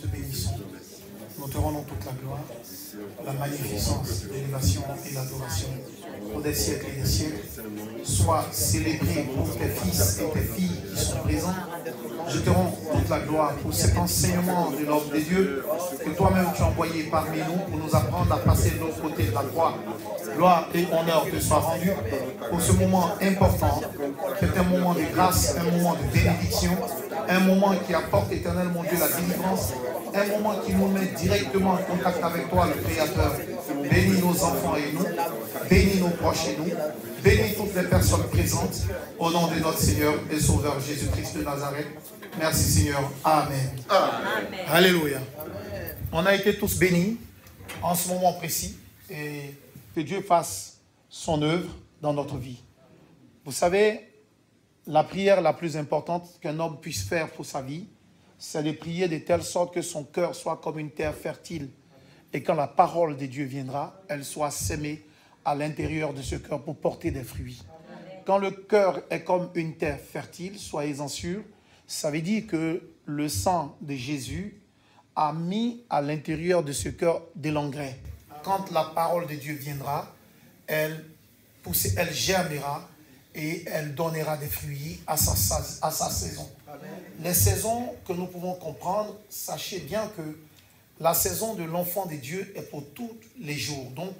te bénissons. Nous te rendons toute la gloire, la magnificence, l'élévation et l'adoration pour des siècles et des siècles. Sois célébré pour tes fils et tes filles qui sont présents. Je te rends toute la gloire pour cet enseignement de l'homme de Dieu que toi-même tu as envoyé parmi nous pour nous apprendre à passer de l'autre côté de la croix. Gloire et honneur te soient rendus pour ce moment important, qui est un moment de grâce, un moment de bénédiction, un moment qui apporte, Éternel mon Dieu, la délivrance, un moment qui nous met directement en contact avec toi, le Créateur. Bénis nos enfants et nous, bénis nos proches et nous, bénis toutes les personnes présentes, au nom de notre Seigneur et Sauveur Jésus-Christ de Nazareth. Merci Seigneur. Amen. Amen. Alléluia. On a été tous bénis en ce moment précis et que Dieu fasse son œuvre dans notre vie. Vous savez, la prière la plus importante qu'un homme puisse faire pour sa vie, c'est de prier de telle sorte que son cœur soit comme une terre fertile. Et quand la parole de Dieu viendra, elle soit sémée à l'intérieur de ce cœur pour porter des fruits. Quand le cœur est comme une terre fertile, soyez-en sûrs, ça veut dire que le sang de Jésus a mis à l'intérieur de ce cœur de l'engrais. Quand la parole de Dieu viendra, elle germera et elle donnera des fruits à sa saison. Amen. Les saisons que nous pouvons comprendre, sachez bien que la saison de l'enfant de Dieu est pour tous les jours. Donc,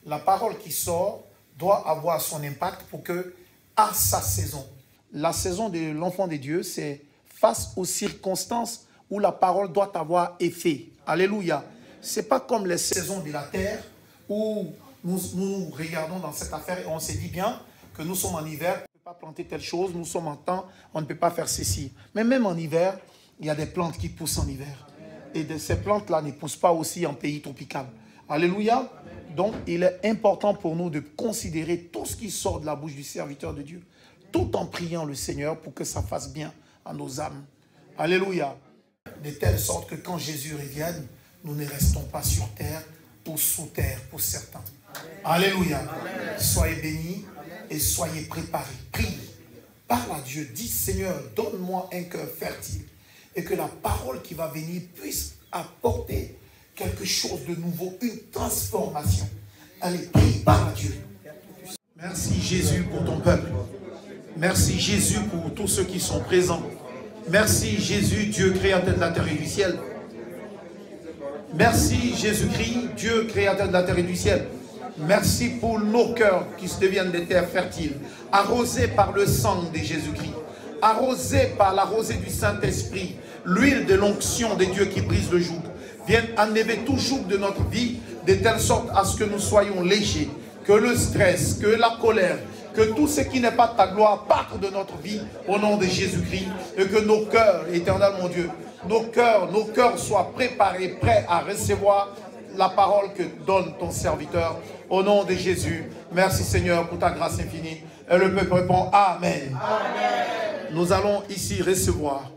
la parole qui sort doit avoir son impact pour que, à sa saison. La saison de l'enfant de Dieu, c'est face aux circonstances où la parole doit avoir effet. Alléluia. Ce n'est pas comme les saisons de la terre où nous regardons dans cette affaire et on se dit bien que nous sommes en hiver, on ne peut pas planter telle chose, nous sommes en temps, on ne peut pas faire ceci. Mais même en hiver, il y a des plantes qui poussent en hiver. Et ces plantes-là ne poussent pas aussi en pays tropical. Alléluia. Donc, il est important pour nous de considérer tout ce qui sort de la bouche du serviteur de Dieu, tout en priant le Seigneur pour que ça fasse bien à nos âmes. Alléluia. De telle sorte que quand Jésus revienne, nous ne restons pas sur terre ou sous terre pour certains. Alléluia. Soyez bénis et soyez préparés. Priez. Parle à Dieu. Dis, Seigneur, donne-moi un cœur fertile et que la parole qui va venir puisse apporter quelque chose de nouveau, une transformation. Allez, prie, parle à Dieu. Merci Jésus pour ton peuple. Merci Jésus pour tous ceux qui sont présents. Merci Jésus, Dieu créateur de la terre et du ciel. Merci Jésus-Christ, Dieu créateur de la terre et du ciel. Merci pour nos cœurs qui se deviennent des terres fertiles, arrosés par le sang de Jésus-Christ, arrosés par la rosée du Saint-Esprit, l'huile de l'onction de Dieu qui brise le joug. Vienne enlever tout joug de notre vie, de telle sorte à ce que nous soyons légers, que le stress, que la colère, que tout ce qui n'est pas de ta gloire parte de notre vie au nom de Jésus-Christ, et que nos cœurs, éternel mon Dieu, nos cœurs soient préparés, prêts à recevoir la parole que donne ton serviteur. Au nom de Jésus, merci Seigneur pour ta grâce infinie. Et le peuple répond Amen. Amen. Nous allons ici recevoir.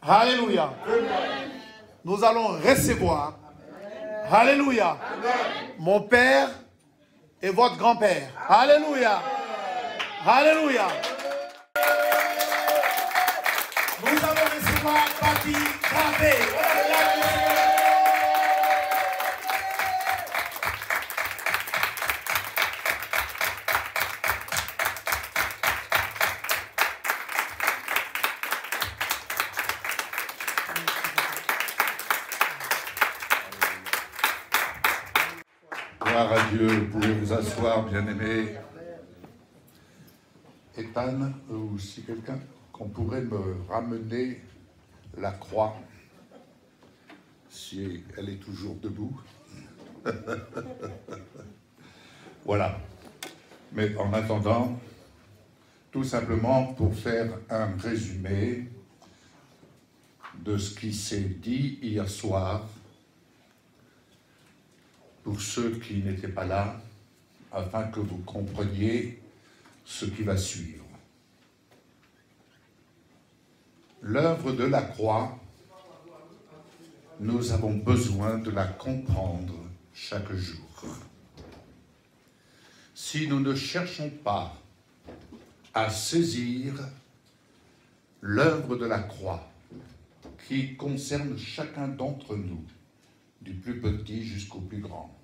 Alléluia. Amen. Nous allons recevoir. Amen. Alléluia. Amen. Mon Père et votre grand-père. Alléluia. Alléluia. Nous allons recevoir Papi Gravé. Gloire à Dieu, vous pouvez vous asseoir, bien-aimés. Ethan, ou si quelqu'un, qu'on pourrait me ramener la croix, si elle est toujours debout. Voilà. Mais en attendant, tout simplement pour faire un résumé de ce qui s'est dit hier soir, pour ceux qui n'étaient pas là, afin que vous compreniez ce qui va suivre. L'œuvre de la croix, nous avons besoin de la comprendre chaque jour. Si nous ne cherchons pas à saisir l'œuvre de la croix qui concerne chacun d'entre nous, du plus petit jusqu'au plus grand.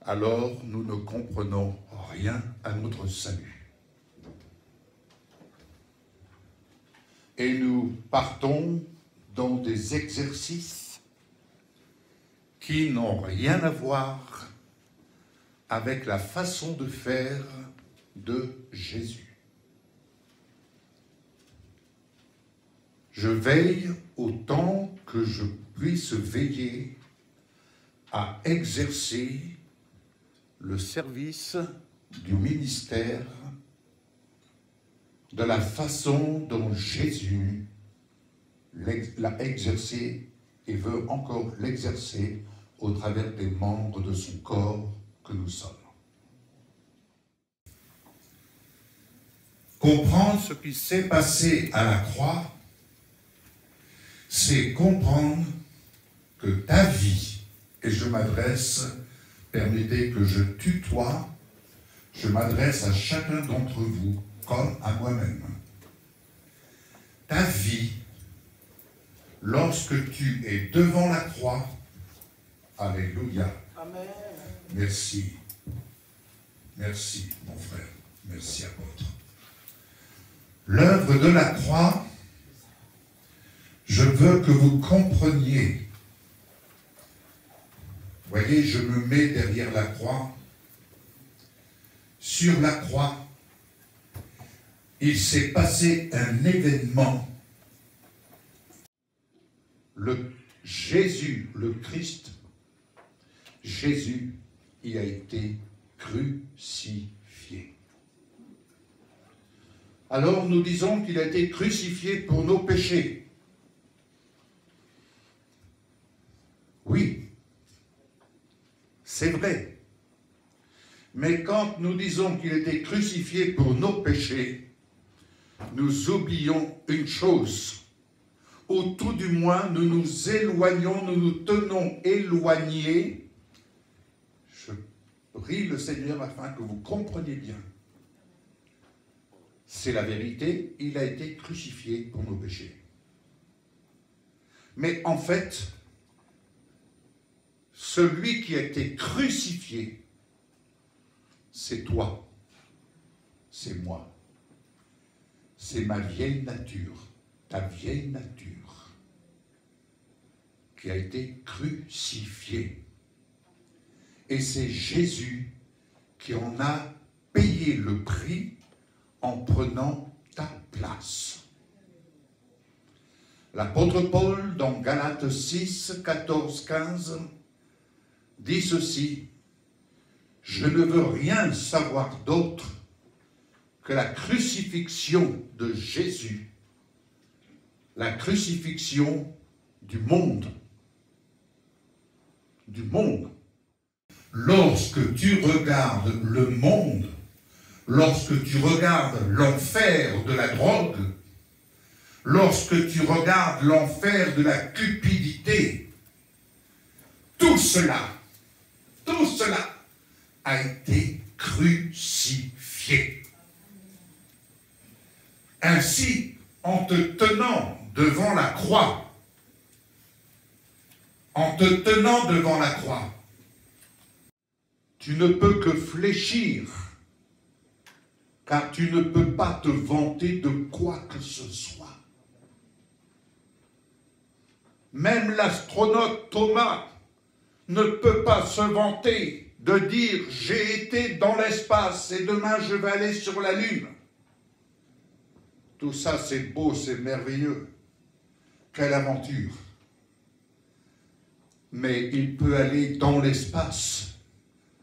Alors nous ne comprenons rien à notre salut. Et nous partons dans des exercices qui n'ont rien à voir avec la façon de faire de Jésus. Je veille autant que je puisse veiller à exercer le service du ministère de la façon dont Jésus l'a exercé et veut encore l'exercer au travers des membres de son corps que nous sommes. Comprendre ce qui s'est passé à la croix, c'est comprendre que ta vie, et je m'adresse, permettez que je tutoie, je m'adresse à chacun d'entre vous comme à moi-même. Ta vie, lorsque tu es devant la croix, alléluia. Amen. Merci. Merci, mon frère. Merci, apôtre. L'œuvre de la croix, je veux que vous compreniez. Voyez, je me mets derrière la croix. Sur la croix, il s'est passé un événement. Jésus, le Christ, Jésus, il a été crucifié. Alors nous disons qu'il a été crucifié pour nos péchés. Oui, c'est vrai. Mais quand nous disons qu'il a été crucifié pour nos péchés, nous oublions une chose. Ou tout du moins, nous nous éloignons, nous nous tenons éloignés. Je prie le Seigneur afin que vous compreniez bien. C'est la vérité, il a été crucifié pour nos péchés. Mais en fait, celui qui a été crucifié, c'est toi, c'est moi, c'est ma vieille nature, ta vieille nature, qui a été crucifiée. Et c'est Jésus qui en a payé le prix en prenant ta place. L'apôtre Paul, dans Galates 6, 14, 15, dit ceci: « Je ne veux rien savoir d'autre que la crucifixion de Jésus, la crucifixion du monde. » Du monde. Lorsque tu regardes le monde, lorsque tu regardes l'enfer de la drogue, lorsque tu regardes l'enfer de la cupidité, tout cela a été crucifié. Ainsi, en te tenant devant la croix, tu ne peux que fléchir, car tu ne peux pas te vanter de quoi que ce soit. Même l'astronaute Thomas ne peut pas se vanter de dire « j'ai été dans l'espace et demain je vais aller sur la Lune ». Tout ça c'est beau, c'est merveilleux. Quelle aventure! Mais il peut aller dans l'espace.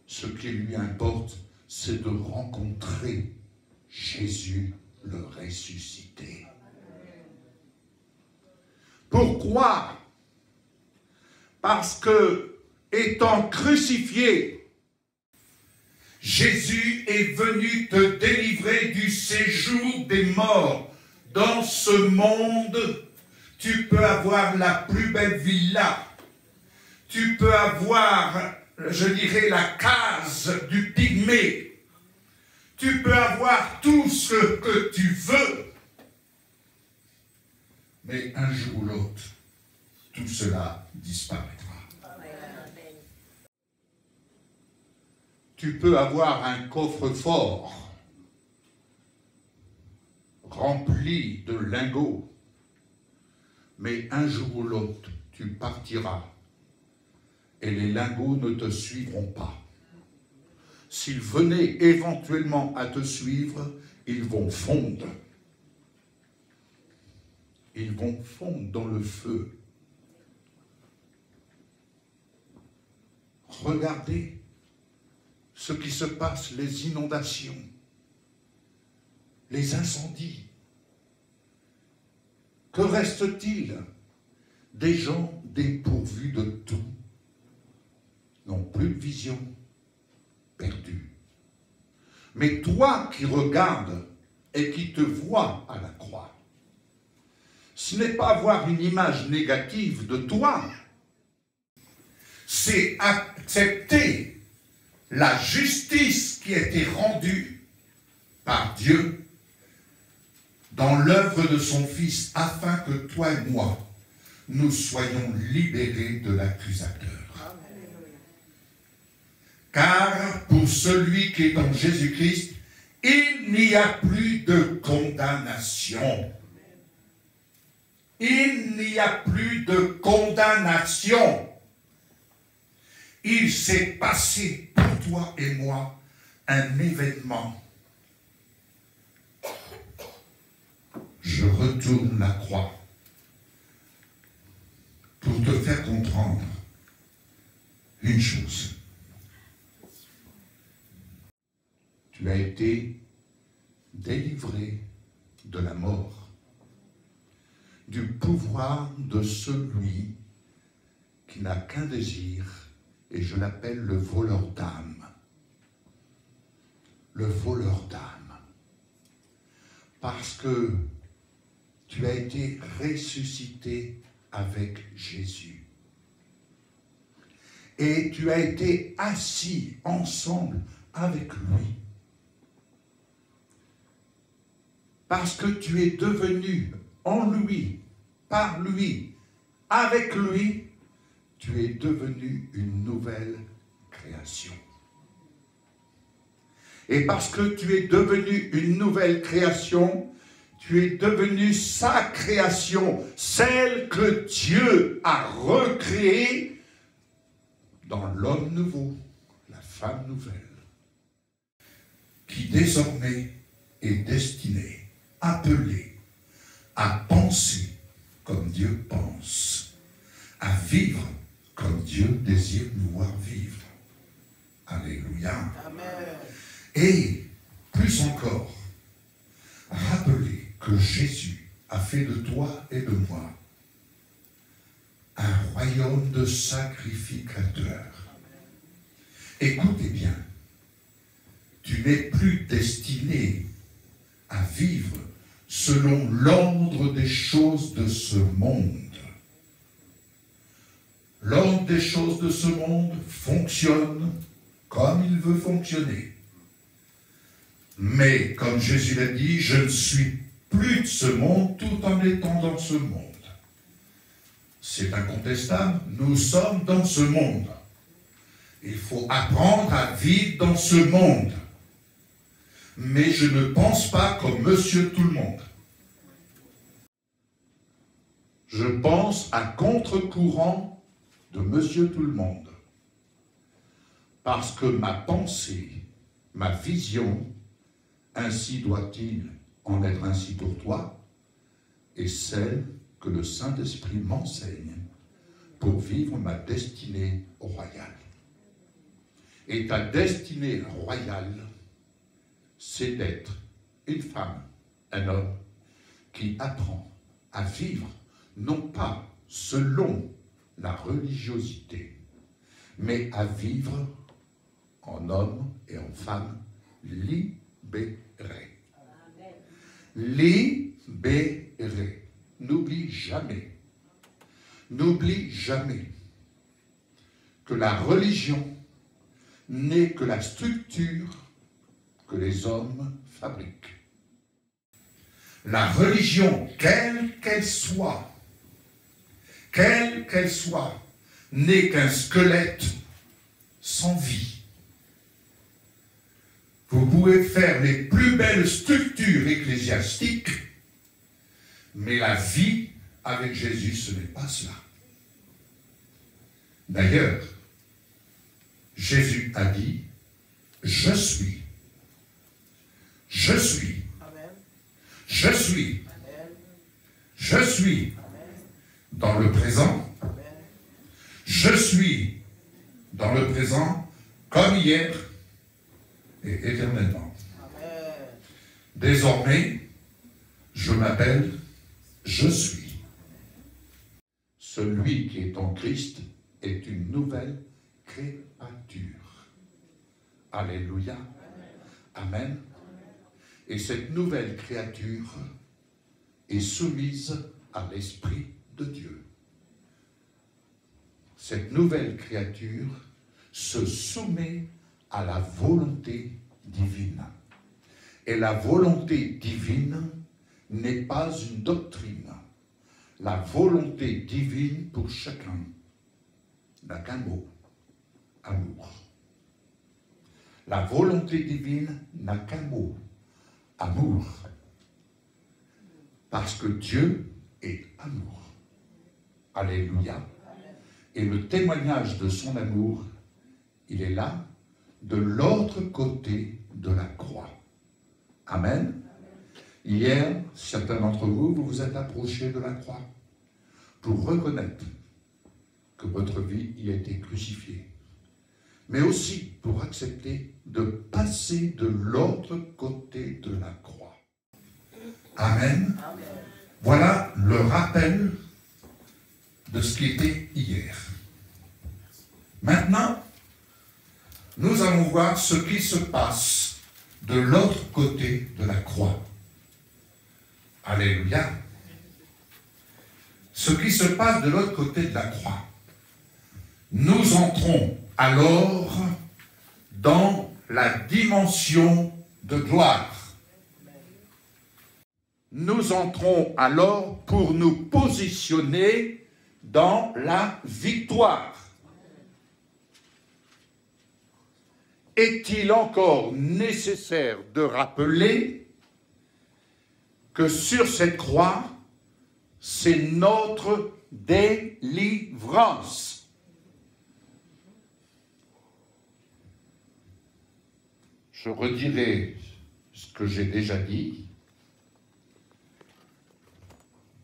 Ce qui lui importe, c'est de rencontrer Jésus le ressuscité. Pourquoi? Parce que, étant crucifié, Jésus est venu te délivrer du séjour des morts. Dans ce monde, tu peux avoir la plus belle villa. Tu peux avoir, je dirais, la case du pygmée. Tu peux avoir tout ce que tu veux. Mais un jour ou l'autre, tout cela disparaîtra. Tu peux avoir un coffre-fort rempli de lingots, mais un jour ou l'autre, tu partiras et les lingots ne te suivront pas. S'ils venaient éventuellement à te suivre, ils vont fondre. Ils vont fondre dans le feu. Regardez ce qui se passe, les inondations, les incendies. Que reste-t-il? Des gens dépourvus de tout, n'ont plus de vision, perdus. Mais toi qui regardes et qui te vois à la croix, ce n'est pas avoir une image négative de toi, c'est accepter la justice qui a été rendue par Dieu dans l'œuvre de son Fils, afin que toi et moi, nous soyons libérés de l'accusateur. Car pour celui qui est en Jésus-Christ, il n'y a plus de condamnation. Il n'y a plus de condamnation. Il s'est passé pour toi et moi un événement. Je retourne la croix pour te faire comprendre une chose. Tu as été délivré de la mort, du pouvoir de celui qui n'a qu'un désir, et je l'appelle le voleur d'âme. Le voleur d'âme. Parce que tu as été ressuscité avec Jésus. Et tu as été assis ensemble avec lui. Parce que tu es devenu en lui, par lui, avec lui, tu es devenu une nouvelle création. Et parce que tu es devenu une nouvelle création, tu es devenu sa création, celle que Dieu a recréée dans l'homme nouveau, la femme nouvelle, qui désormais est destinée, appelée à penser comme Dieu pense, à vivre comme Dieu désire nous voir vivre. Alléluia. Amen. Et plus encore, rappelez que Jésus a fait de toi et de moi un royaume de sacrificateurs. Écoutez bien, tu n'es plus destiné à vivre selon l'ordre des choses de ce monde. L'ordre des choses de ce monde fonctionne comme il veut fonctionner. Mais, comme Jésus l'a dit, je ne suis plus de ce monde tout en étant dans ce monde. C'est incontestable, nous sommes dans ce monde. Il faut apprendre à vivre dans ce monde. Mais je ne pense pas comme Monsieur Tout-le-Monde. Je pense à contre-courant de Monsieur Tout-le-Monde. Parce que ma pensée, ma vision, ainsi doit-il en être ainsi pour toi, et celle que le Saint-Esprit m'enseigne pour vivre ma destinée royale. Et ta destinée royale, c'est d'être une femme, un homme, qui apprend à vivre, non pas selon la religiosité, mais à vivre en homme et en femme libérés. Libérés. N'oublie jamais que la religion n'est que la structure que les hommes fabriquent. la religion, quelle qu'elle soit, n'est qu'un squelette sans vie. Vous pouvez faire les plus belles structures ecclésiastiques, mais la vie avec Jésus, ce n'est pas cela. D'ailleurs, Jésus a dit, je suis. Je suis. Amen. Je suis. Amen. Je suis. Amen. Dans le présent. Amen. Je suis dans le présent comme hier et éternellement. Amen. Désormais, je m'appelle je suis. Celui qui est en Christ est une nouvelle créature. Alléluia. Amen. Et cette nouvelle créature est soumise à l'Esprit de Dieu. Cette nouvelle créature se soumet à la volonté divine. Et la volonté divine n'est pas une doctrine. La volonté divine pour chacun n'a qu'un mot, amour. La volonté divine n'a qu'un mot, amour. Parce que Dieu est amour. Alléluia. Et le témoignage de son amour, il est là, de l'autre côté de la croix. Amen. Hier, certains d'entre vous, vous vous êtes approchés de la croix pour reconnaître que votre vie y a été crucifiée, mais aussi pour accepter de passer de l'autre côté de la croix. Amen. Amen. Voilà le rappel de ce qui était hier. Maintenant, nous allons voir ce qui se passe de l'autre côté de la croix. Alléluia. Ce qui se passe de l'autre côté de la croix. Nous entrons alors dans la dimension de gloire. Nous entrons alors pour nous positionner dans la victoire. Est-il encore nécessaire de rappeler que sur cette croix, c'est notre délivrance. Je redirai ce que j'ai déjà dit.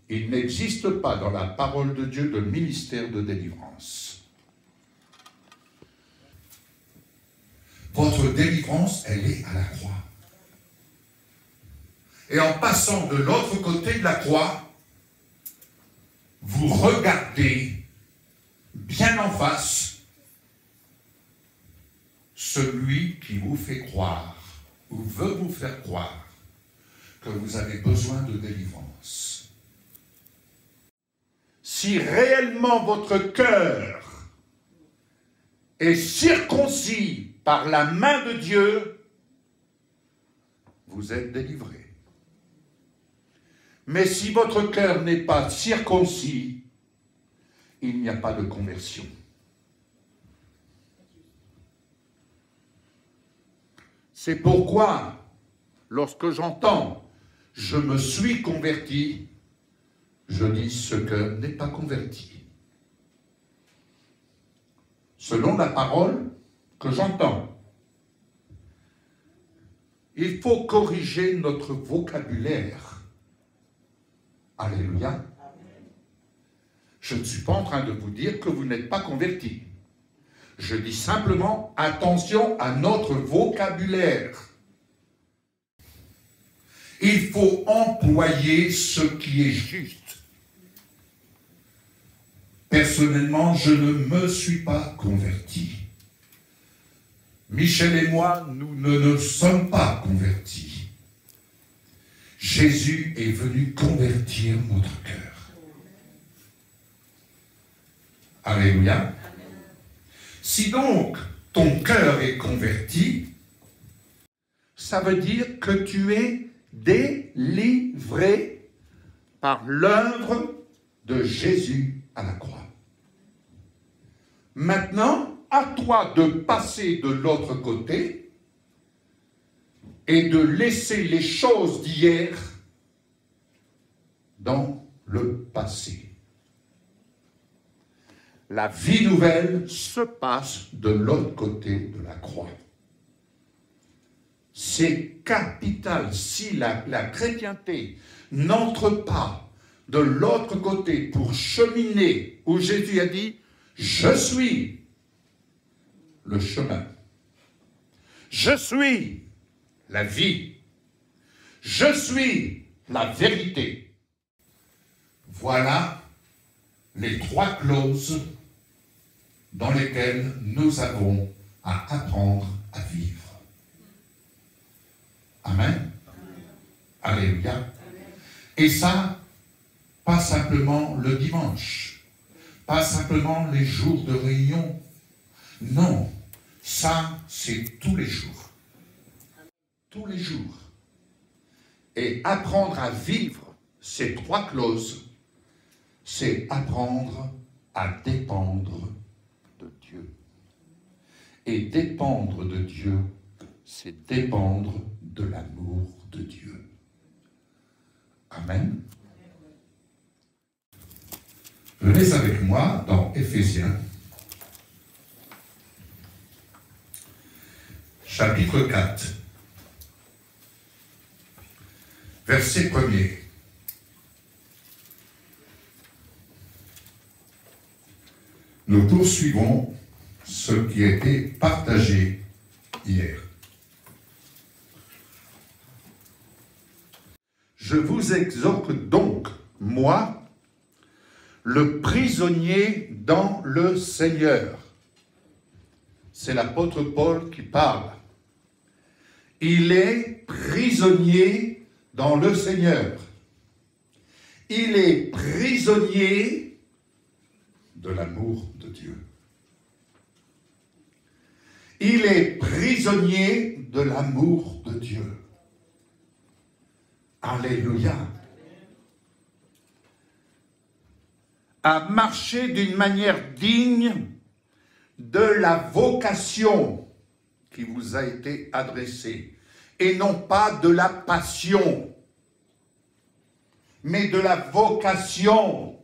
Il n'existe pas dans la parole de Dieu de ministère de délivrance. Votre délivrance, elle est à la croix. Et en passant de l'autre côté de la croix, vous regardez bien en face celui qui vous fait croire, ou veut vous faire croire, que vous avez besoin de délivrance. Si réellement votre cœur est circoncis par la main de Dieu, vous êtes délivré. Mais si votre cœur n'est pas circoncis, il n'y a pas de conversion. C'est pourquoi, lorsque j'entends « je me suis converti », je dis ce cœur n'est pas converti. Selon la parole que j'entends, il faut corriger notre vocabulaire. Alléluia. Je ne suis pas en train de vous dire que vous n'êtes pas converti. Je dis simplement attention à notre vocabulaire. Il faut employer ce qui est juste. Personnellement, je ne me suis pas converti. Michel et moi, nous ne sommes pas convertis. Jésus est venu convertir notre cœur. Alléluia. Si donc ton cœur est converti, ça veut dire que tu es délivré par l'œuvre de Jésus à la croix. Maintenant, à toi de passer de l'autre côté et de laisser les choses d'hier dans le passé. La vie nouvelle se passe de l'autre côté de la croix. C'est capital. Si la chrétienté n'entre pas de l'autre côté pour cheminer, où Jésus a dit « Je suis le chemin, je suis la vie, je suis la vérité ». Voilà les 3 clauses dans lesquelles nous avons à apprendre à vivre. Amen. Alléluia. Et ça, pas simplement le dimanche, pas simplement les jours de réunion. Non, ça, c'est tous les jours. Tous les jours. Et apprendre à vivre ces 3 clauses, c'est apprendre à dépendre de Dieu. Et dépendre de Dieu, c'est dépendre de l'amour de Dieu. Amen. Venez avec moi dans Éphésiens, chapitre 4, verset 1er. Nous poursuivons ce qui a été partagé hier. Je vous exhorte donc, moi, le prisonnier dans le Seigneur. C'est l'apôtre Paul qui parle. Il est prisonnier dans le Seigneur. Il est prisonnier de l'amour de Dieu. Il est prisonnier de l'amour de Dieu. Alléluia. À marcher d'une manière digne de la vocation qui vous a été adressée, et non pas de la passion, mais de la vocation.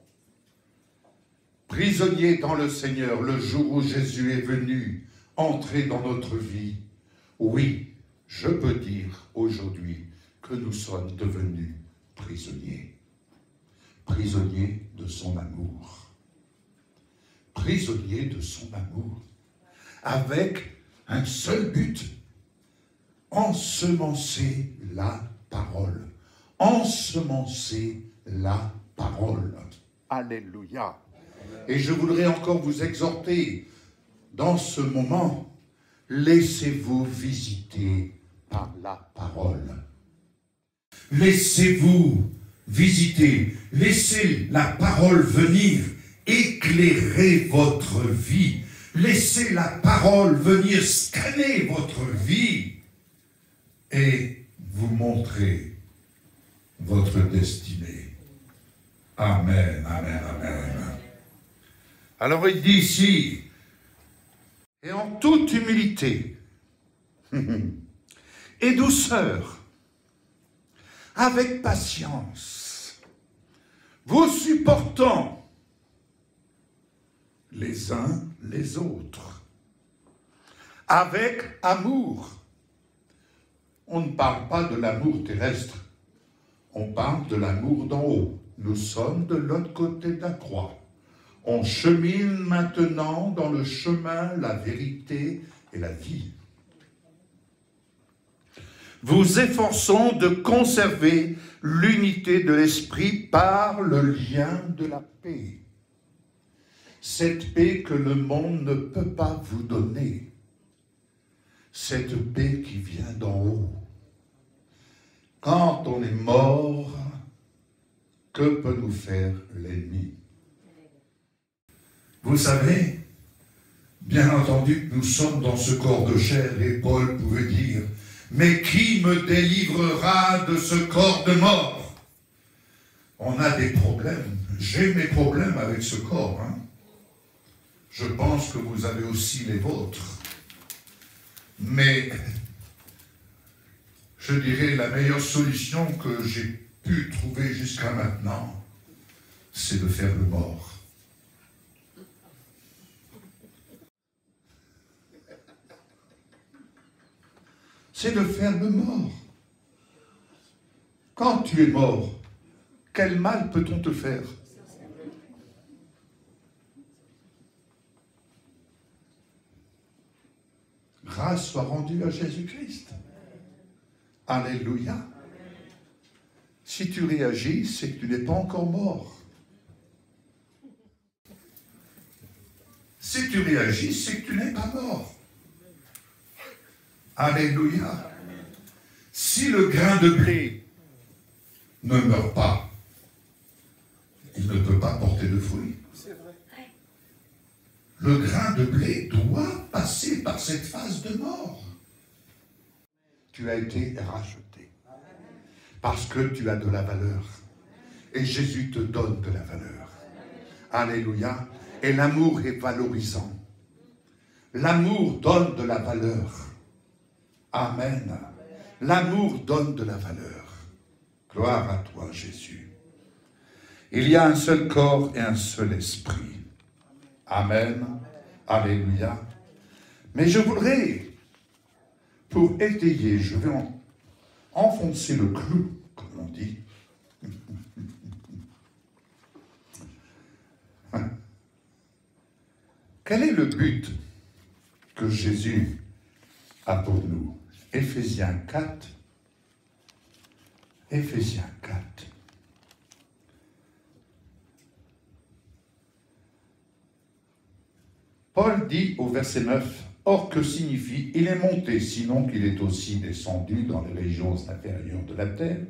Prisonnier dans le Seigneur, le jour où Jésus est venu entrer dans notre vie, oui, je peux dire aujourd'hui que nous sommes devenus prisonniers. Prisonniers de son amour. Prisonniers de son amour. Avec un seul but, ensemencer la parole. Ensemencer la parole. Alléluia. Et je voudrais encore vous exhorter, dans ce moment, laissez-vous visiter par la parole. Laissez-vous visiter, laissez la parole venir éclairer votre vie. Laissez la parole venir scanner votre vie et vous montrer votre destinée. Amen, amen, amen. Alors il dit ici, et en toute humilité et douceur, avec patience, vous supportant les uns les autres, avec amour. On ne parle pas de l'amour terrestre, on parle de l'amour d'en haut. Nous sommes de l'autre côté de la croix. On chemine maintenant dans le chemin, la vérité et la vie. Vous efforçons de conserver l'unité de l'esprit par le lien de la paix. Cette paix que le monde ne peut pas vous donner. Cette paix qui vient d'en haut. Quand on est mort, que peut nous faire l'ennemi? Vous savez, bien entendu que nous sommes dans ce corps de chair, et Paul pouvait dire, Mais qui me délivrera de ce corps de mort? On a des problèmes. J'ai mes problèmes avec ce corps. Je pense que vous avez aussi les vôtres. Mais je dirais la meilleure solution que j'ai pu trouver jusqu'à maintenant, c'est de faire le mort. C'est de faire le mort. Quand tu es mort, quel mal peut-on te faire? Grâce soit rendue à Jésus-Christ. Alléluia. Si tu réagis, c'est que tu n'es pas encore mort. Si tu réagis, c'est que tu n'es pas mort. Alléluia. Si le grain de blé ne meurt pas, il ne peut pas porter de fruits. Le grain de blé doit passer par cette phase de mort. Tu as été racheté parce que tu as de la valeur. Et Jésus te donne de la valeur. Alléluia. Et l'amour est valorisant. L'amour donne de la valeur. Amen. L'amour donne de la valeur. Gloire à toi, Jésus. Il y a un seul corps et un seul esprit. Amen. Alléluia. Mais je voudrais, pour étayer, je vais enfoncer le clou, comme on dit. Quel est le but que Jésus a pour nous? Éphésiens 4. Éphésiens 4. Paul dit au verset 9, « Or que signifie, il est monté, sinon qu'il est aussi descendu dans les régions inférieures de la terre.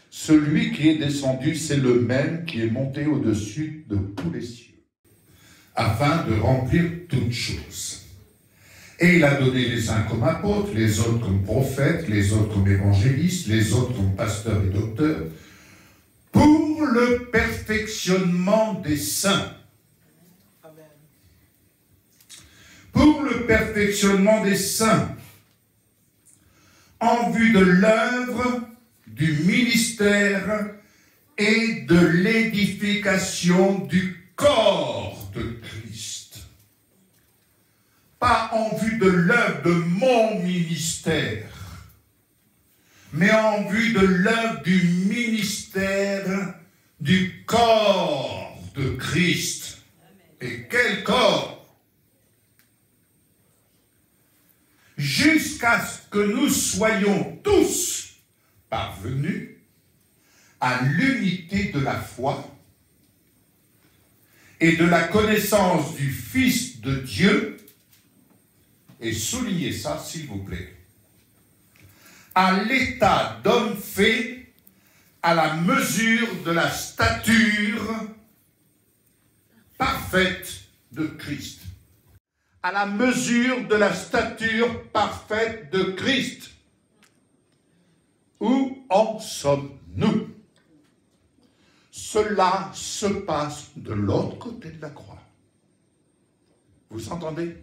Celui qui est descendu, c'est le même qui est monté au-dessus de tous les cieux, afin de remplir toutes choses. Et il a donné les uns comme apôtres, les autres comme prophètes, les autres comme évangélistes, les autres comme pasteurs et docteurs, pour le perfectionnement des saints. » Pour le perfectionnement des saints, en vue de l'œuvre du ministère et de l'édification du corps de Christ. Pas en vue de l'œuvre de mon ministère, mais en vue de l'œuvre du ministère du corps de Christ. Et quel corps? Jusqu'à ce que nous soyons tous parvenus à l'unité de la foi et de la connaissance du Fils de Dieu, et soulignez ça s'il vous plaît, à l'état d'homme fait à la mesure de la stature parfaite de Christ. À la mesure de la stature parfaite de Christ. Où en sommes-nous? Cela se passe de l'autre côté de la croix. Vous entendez?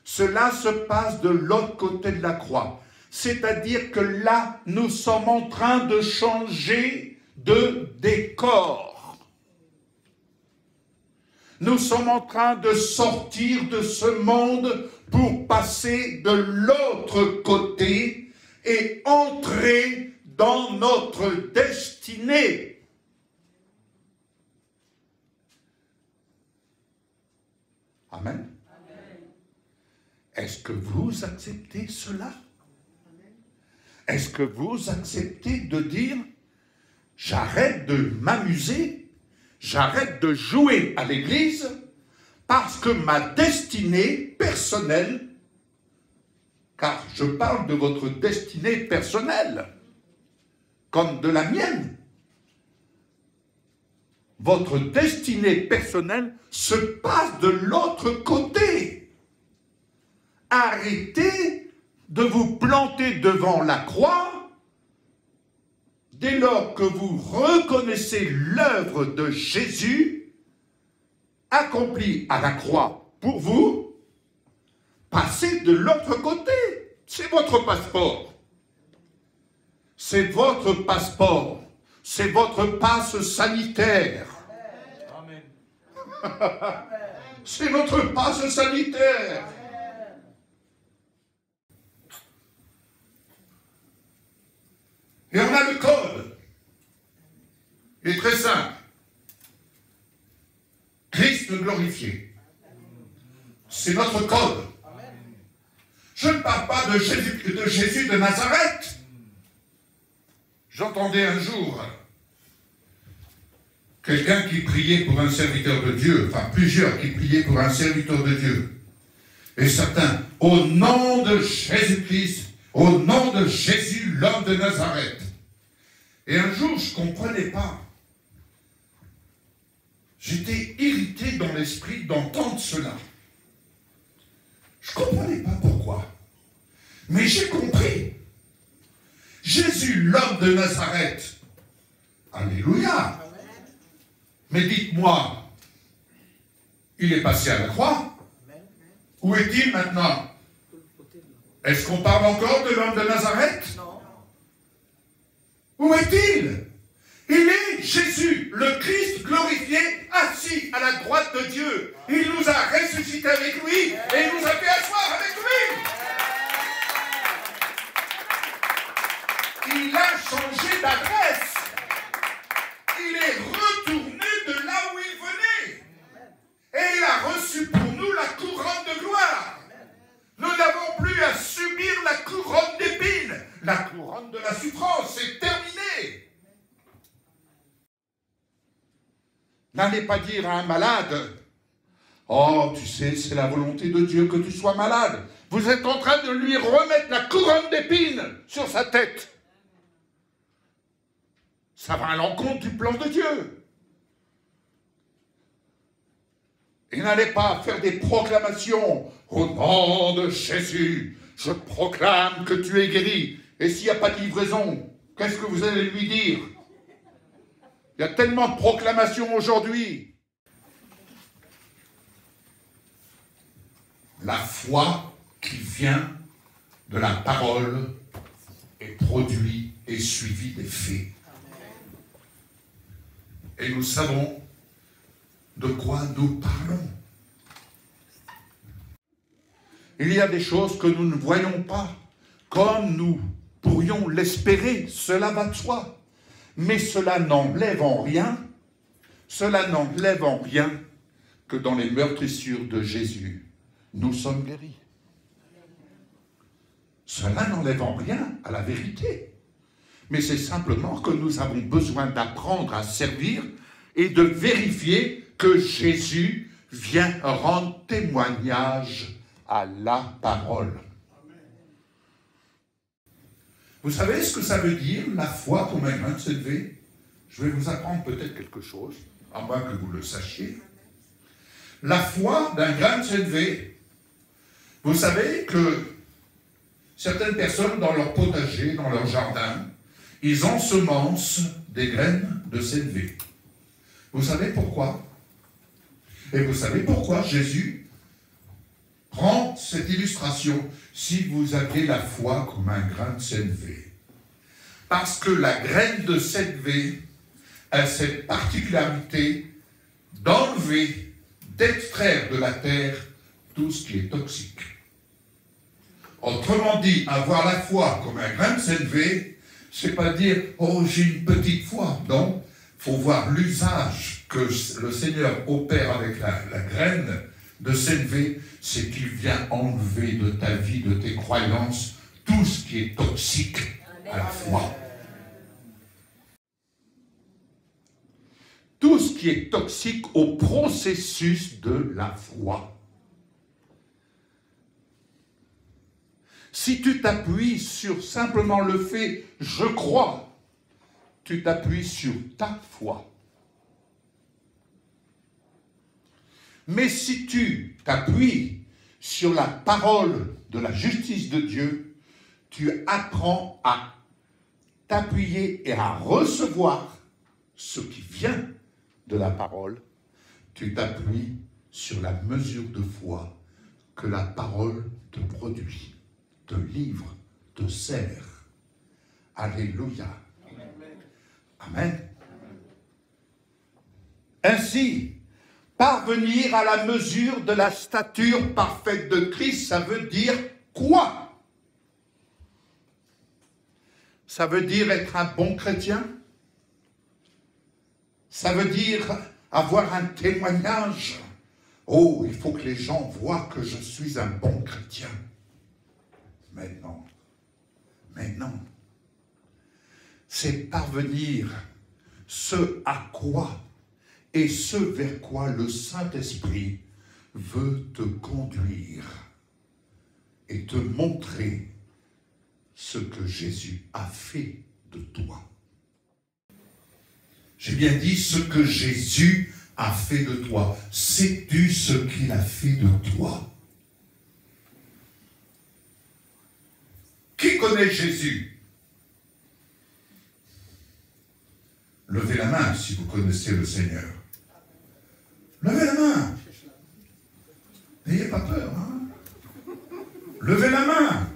Cela se passe de l'autre côté de la croix. C'est-à-dire que là, nous sommes en train de changer de décor. Nous sommes en train de sortir de ce monde pour passer de l'autre côté et entrer dans notre destinée. Amen. Est-ce que vous acceptez cela? Est-ce que vous acceptez de dire « J'arrête de m'amuser, j'arrête de jouer à l'église parce que ma destinée personnelle, car je parle de votre destinée personnelle, comme de la mienne, votre destinée personnelle se passe de l'autre côté. arrêtez de vous planter devant la croix dès lors que vous reconnaissez l'œuvre de Jésus accomplie à la croix pour vous. Passez de l'autre côté. C'est votre passeport. C'est votre passeport. C'est votre passe sanitaire. Amen. C'est votre passe sanitaire. Et on a le code. Il est très simple. Christ glorifié. C'est notre code. Je ne parle pas de Jésus de Nazareth. J'entendais un jour quelqu'un qui priait pour un serviteur de Dieu, enfin plusieurs qui priaient pour un serviteur de Dieu. Et certains, au nom de Jésus-Christ, au nom de Jésus, l'homme de Nazareth. Et un jour, je ne comprenais pas. J'étais irrité dans l'esprit d'entendre cela. Je ne comprenais pas pourquoi. Mais j'ai compris. Jésus, l'homme de Nazareth. Alléluia. Mais dites-moi, il est passé à la croix. Où est-il maintenant? Est-ce qu'on parle encore de l'homme de Nazareth? Non. Où est-il? Il est Jésus, le Christ glorifié, assis à la droite de Dieu. Il nous a ressuscités avec lui et il nous a fait asseoir avec lui. Il a changé d'adresse. Il est retourné de là où il venait. Et il a reçu pour nous la couronne de gloire. Nous n'avons plus à subir la couronne d'épines. La couronne de la souffrance, c'est terminé. N'allez pas dire à un malade, « Oh, tu sais, c'est la volonté de Dieu que tu sois malade. » Vous êtes en train de lui remettre la couronne d'épines sur sa tête. Ça va à l'encontre du plan de Dieu. Et n'allez pas faire des proclamations. « Au nom de Jésus, je proclame que tu es guéri. » Et s'il n'y a pas de livraison, qu'est-ce que vous allez lui dire? Il y a tellement de proclamations aujourd'hui. La foi qui vient de la parole est produite et suivie des faits. Et nous savons de quoi nous parlons. Il y a des choses que nous ne voyons pas, comme nous pourrions l'espérer, cela va de soi. Mais cela n'enlève en rien que dans les meurtrissures de Jésus, nous sommes guéris. Cela n'enlève en rien à la vérité. Mais c'est simplement que nous avons besoin d'apprendre à servir et de vérifier que Jésus vient rendre témoignage à la parole. Vous savez ce que ça veut dire, la foi comme un grain de sénévé? Je vais vous apprendre peut-être quelque chose, à moins que vous le sachiez. La foi d'un grain de sénévé. Vous savez que certaines personnes, dans leur potager, dans leur jardin, ils ensemencent des graines de sénévé. Vous savez pourquoi? Et vous savez pourquoi Jésus prend cette illustration? Si vous avez la foi comme un grain de sénévé. Parce que la graine de sénévé a cette particularité d'enlever, d'extraire de la terre tout ce qui est toxique. Autrement dit, avoir la foi comme un grain de sénévé, c'est pas dire « Oh, j'ai une petite foi ». Non, il faut voir l'usage que le Seigneur opère avec la graine de sénévé, c'est qu'il vient enlever de ta vie, de tes croyances, tout ce qui est toxique à la foi. Tout ce qui est toxique au processus de la foi. Si tu t'appuies sur simplement le fait « je crois », tu t'appuies sur ta foi. Mais si tu t'appuies sur la parole de la justice de Dieu, tu apprends à t'appuyer et à recevoir ce qui vient de la parole. Tu t'appuies sur la mesure de foi que la parole te produit, te livre, te sert. Alléluia. Amen. Ainsi, parvenir à la mesure de la stature parfaite de Christ, ça veut dire quoi? Ça veut dire être un bon chrétien? Ça veut dire avoir un témoignage? Oh, il faut que les gens voient que je suis un bon chrétien. Mais non. Mais non. C'est parvenir ce à quoi et ce vers quoi le Saint-Esprit veut te conduire et te montrer ce que Jésus a fait de toi. J'ai bien dit ce que Jésus a fait de toi. Sais-tu ce qu'il a fait de toi? Qui connaît Jésus? Levez la main si vous connaissez le Seigneur. Levez la main. N'ayez pas peur. Hein? Levez la main.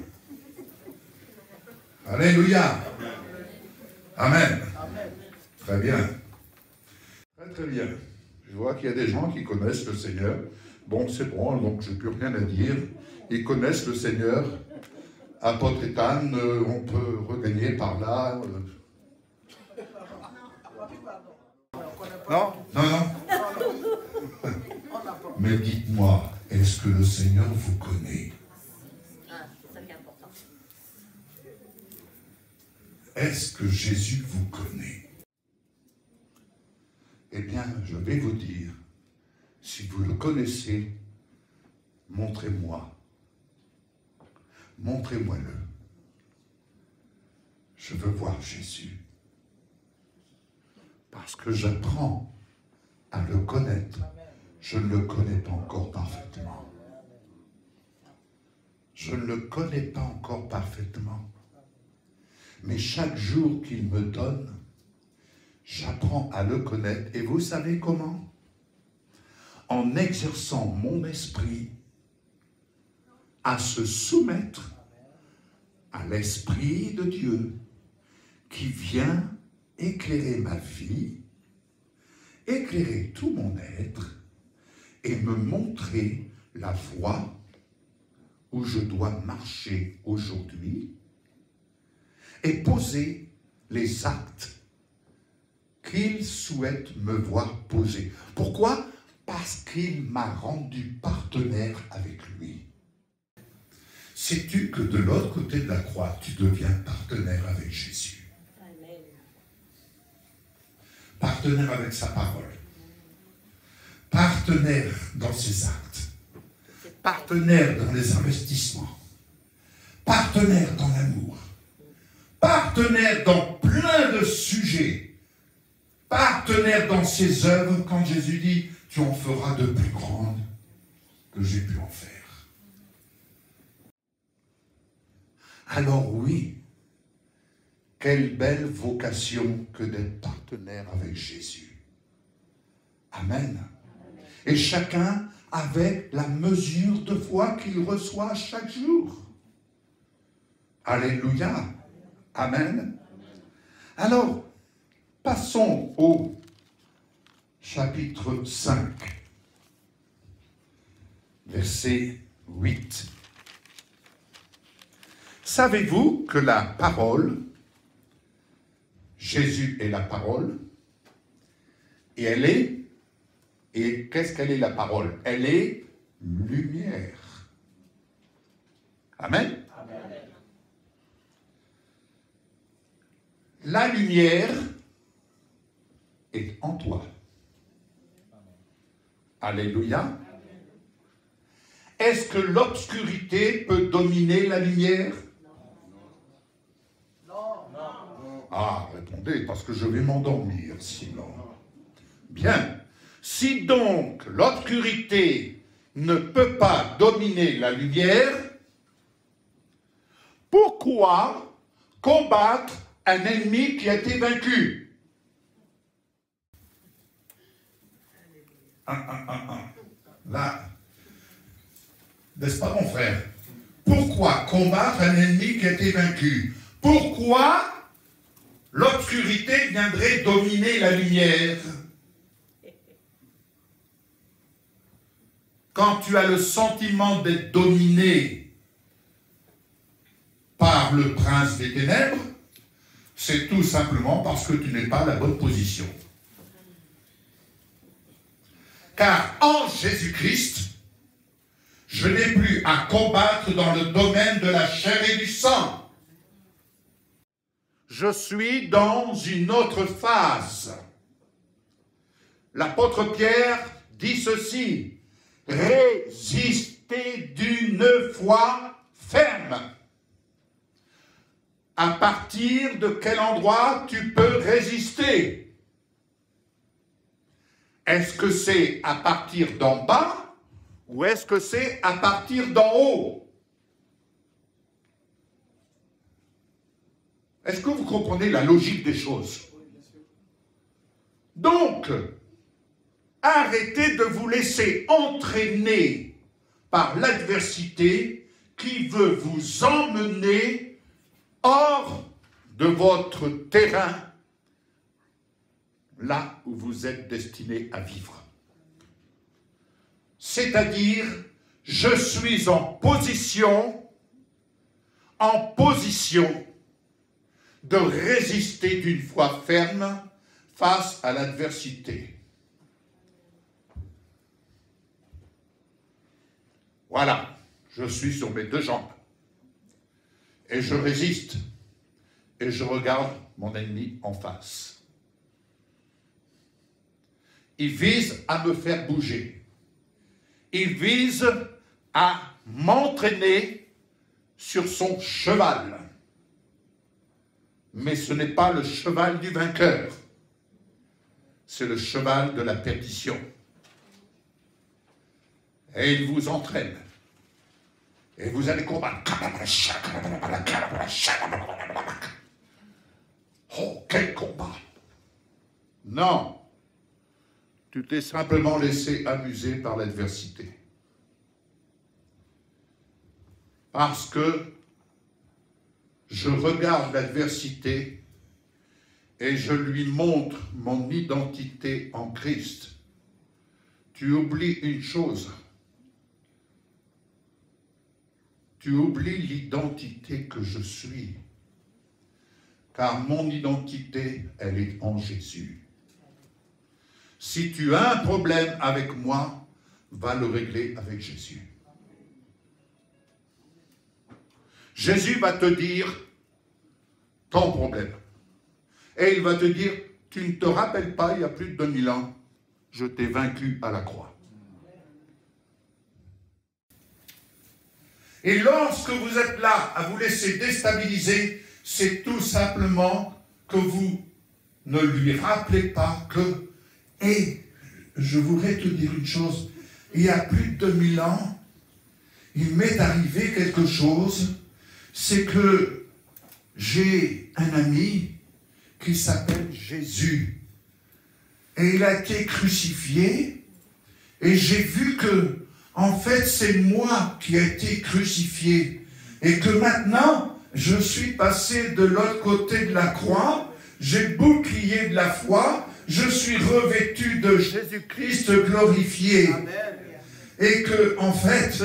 Alléluia. Amen. Très bien. Très bien. Je vois qu'il y a des gens qui connaissent le Seigneur. Bon, c'est bon, donc je n'ai plus rien à dire. Ils connaissent le Seigneur. Apôtre Ethan, on peut regagner par là. Non, non, non. Mais dites-moi, est-ce que le Seigneur vous connaît? C'est ça qui est important. Est-ce que Jésus vous connaît? Eh bien, je vais vous dire, si vous le connaissez, montrez-moi. Montrez-moi-le. Je veux voir Jésus. Parce que j'apprends à le connaître. Je ne le connais pas encore parfaitement. Je ne le connais pas encore parfaitement. Mais chaque jour qu'il me donne, j'apprends à le connaître. Et vous savez comment? En exerçant mon esprit à se soumettre à l'Esprit de Dieu qui vient éclairer ma vie, éclairer tout mon être et me montrer la voie où je dois marcher aujourd'hui et poser les actes qu'il souhaite me voir poser. Pourquoi? Parce qu'il m'a rendu partenaire avec lui. Sais-tu que de l'autre côté de la croix, tu deviens partenaire avec Jésus? Amen. Partenaire avec sa parole. Partenaire dans ses actes. Partenaire dans les investissements. Partenaire dans l'amour. Partenaire dans plein de sujets. Partenaire dans ses œuvres quand Jésus dit « Tu en feras de plus grandes que j'ai pu en faire ». Alors oui, quelle belle vocation que d'être partenaire avec Jésus. Amen. Et chacun avec la mesure de foi qu'il reçoit chaque jour. Alléluia. Amen. Alors, passons au chapitre 5, verset 8. Savez-vous que la parole, Jésus est la parole, et elle est, et qu'est-ce qu'elle est la parole? Elle est lumière. Amen. Amen. La lumière est en toi. Alléluia. Est-ce que l'obscurité peut dominer la lumière? Ah, répondez, parce que je vais m'endormir sinon. Bien. Si donc l'obscurité ne peut pas dominer la lumière, pourquoi combattre un ennemi qui a été vaincu? Là, n'est-ce pas mon frère? Pourquoi combattre un ennemi qui a été vaincu? Pourquoi l'obscurité viendrait dominer la lumière? Quand tu as le sentiment d'être dominé par le prince des ténèbres, c'est tout simplement parce que tu n'es pas à la bonne position. Car en Jésus-Christ, je n'ai plus à combattre dans le domaine de la chair et du sang. Je suis dans une autre phase. L'apôtre Pierre dit ceci: résistez d'une foi ferme. À partir de quel endroit tu peux résister? Est-ce que c'est à partir d'en bas ou est-ce que c'est à partir d'en haut? Est-ce que vous comprenez la logique des choses? Donc, arrêtez de vous laisser entraîner par l'adversité qui veut vous emmener hors de votre terrain, là où vous êtes destiné à vivre. C'est-à-dire, je suis en position de résister d'une foi ferme face à l'adversité. Voilà, je suis sur mes deux jambes. Et je résiste. Et je regarde mon ennemi en face. Il vise à me faire bouger. Il vise à m'entraîner sur son cheval. Mais ce n'est pas le cheval du vainqueur. C'est le cheval de la perdition. Et il vous entraîne. Et vous allez combattre. Oh, quel combat! Non, tu t'es simplement laissé amuser par l'adversité. Parce que je regarde l'adversité et je lui montre mon identité en Christ. Tu oublies une chose. Tu oublies l'identité que je suis. Car mon identité, elle est en Jésus. Si tu as un problème avec moi, va le régler avec Jésus. Jésus va te dire ton problème. Et il va te dire, tu ne te rappelles pas, il y a plus de 2000 ans, je t'ai vaincu à la croix. Et lorsque vous êtes là à vous laisser déstabiliser, c'est tout simplement que vous ne lui rappelez pas que, et je voudrais te dire une chose, il y a plus de 2000 ans, il m'est arrivé quelque chose, c'est que j'ai un ami qui s'appelle Jésus. Et il a été crucifié, et j'ai vu que en fait, c'est moi qui ai été crucifié. Et que maintenant, je suis passé de l'autre côté de la croix. J'ai le bouclier de la foi. Je suis revêtu de Jésus-Christ glorifié. Amen. Et que, en fait,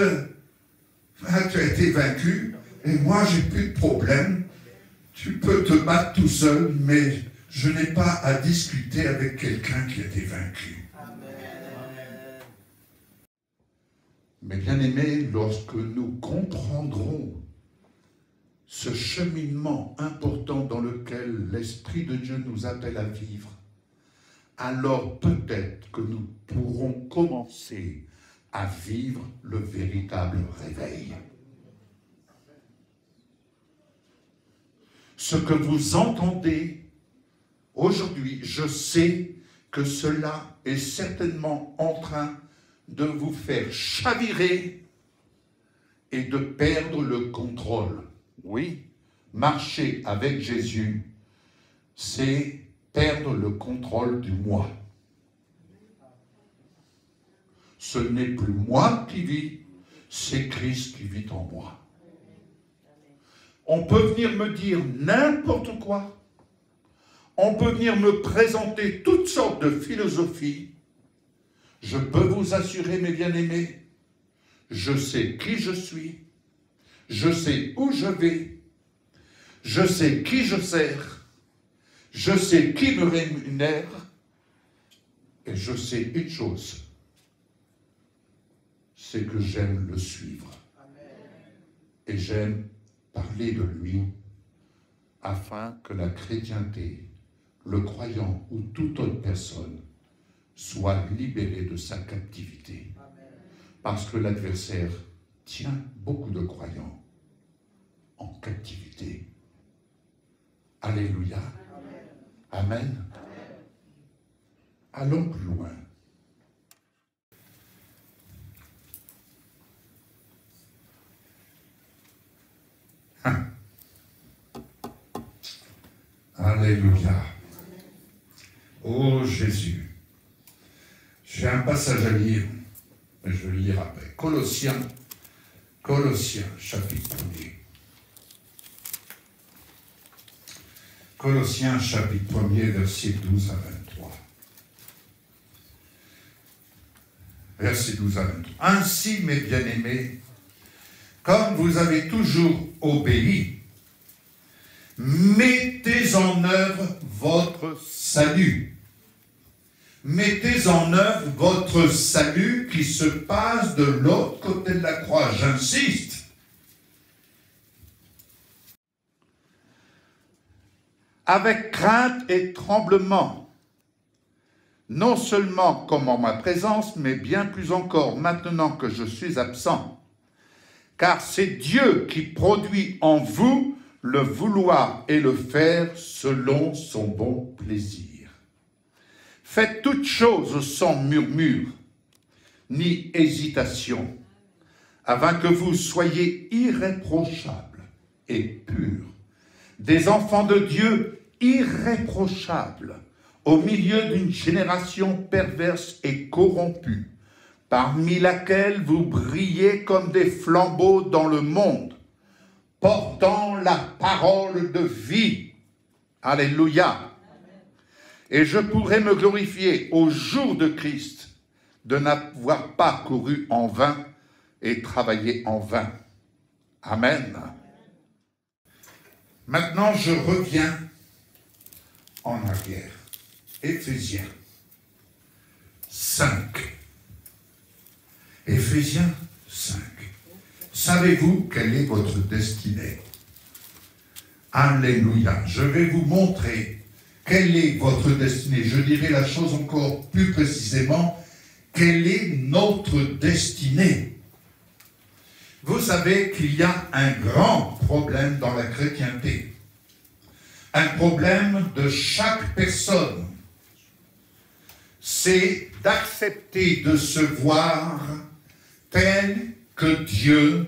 tu as été vaincu. Et moi, j'ai plus de problème. Tu peux te battre tout seul, mais je n'ai pas à discuter avec quelqu'un qui a été vaincu. Mais bien aimés, lorsque nous comprendrons ce cheminement important dans lequel l'Esprit de Dieu nous appelle à vivre, alors peut-être que nous pourrons commencer à vivre le véritable réveil. Ce que vous entendez aujourd'hui, je sais que cela est certainement en train de vous faire chavirer et de perdre le contrôle. Oui, marcher avec Jésus, c'est perdre le contrôle du moi. Ce n'est plus moi qui vis, c'est Christ qui vit en moi. On peut venir me dire n'importe quoi. On peut venir me présenter toutes sortes de philosophies. Je peux vous assurer, mes bien-aimés, je sais qui je suis, je sais où je vais, je sais qui je sers, je sais qui me rémunère, et je sais une chose, c'est que j'aime le suivre. Et j'aime parler de lui, afin que la chrétienté, le croyant ou toute autre personne soit libérée de sa captivité. Parce que l'adversaire tient beaucoup de croyants en captivité. Alléluia. Amen. Allons plus loin. Alléluia. Oh Jésus. J'ai un passage à lire, mais je vais le lire après. Colossiens, chapitre 1er. Colossiens, chapitre 1er, versets 12 à 23. Versets 12 à 23. Ainsi, mes bien-aimés, comme vous avez toujours obéi, mettez en œuvre votre salut. Mettez en œuvre votre salut qui se passe de l'autre côté de la croix. J'insiste. Avec crainte et tremblement, non seulement comme en ma présence, mais bien plus encore maintenant que je suis absent. Car c'est Dieu qui produit en vous le vouloir et le faire selon son bon plaisir. Faites toutes choses sans murmure, ni hésitation, afin que vous soyez irréprochables et purs, des enfants de Dieu irréprochables, au milieu d'une génération perverse et corrompue, parmi laquelle vous brillez comme des flambeaux dans le monde, portant la parole de vie. Alléluia. Et je pourrais me glorifier au jour de Christ de n'avoir pas couru en vain et travaillé en vain. Amen. Maintenant, je reviens en arrière. Éphésiens 5. Éphésiens 5. Savez-vous quelle est votre destinée? Alléluia. Je vais vous montrer quelle est votre destinée. Je dirai la chose encore plus précisément. Quelle est notre destinée? Vous savez qu'il y a un grand problème dans la chrétienté. Un problème de chaque personne. C'est d'accepter de se voir tel que Dieu.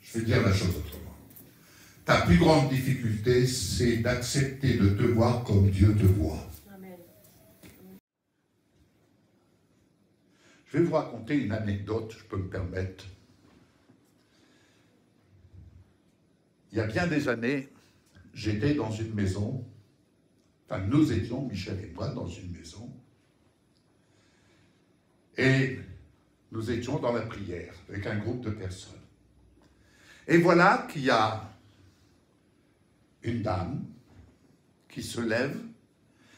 Je vais dire la chose autrement. Ta plus grande difficulté, c'est d'accepter de te voir comme Dieu te voit. Amen. Je vais vous raconter une anecdote, je peux me permettre. Il y a bien des années, j'étais dans une maison, enfin nous étions, Michel et moi, dans une maison, et nous étions dans la prière avec un groupe de personnes. Et voilà qu'il y a une dame qui se lève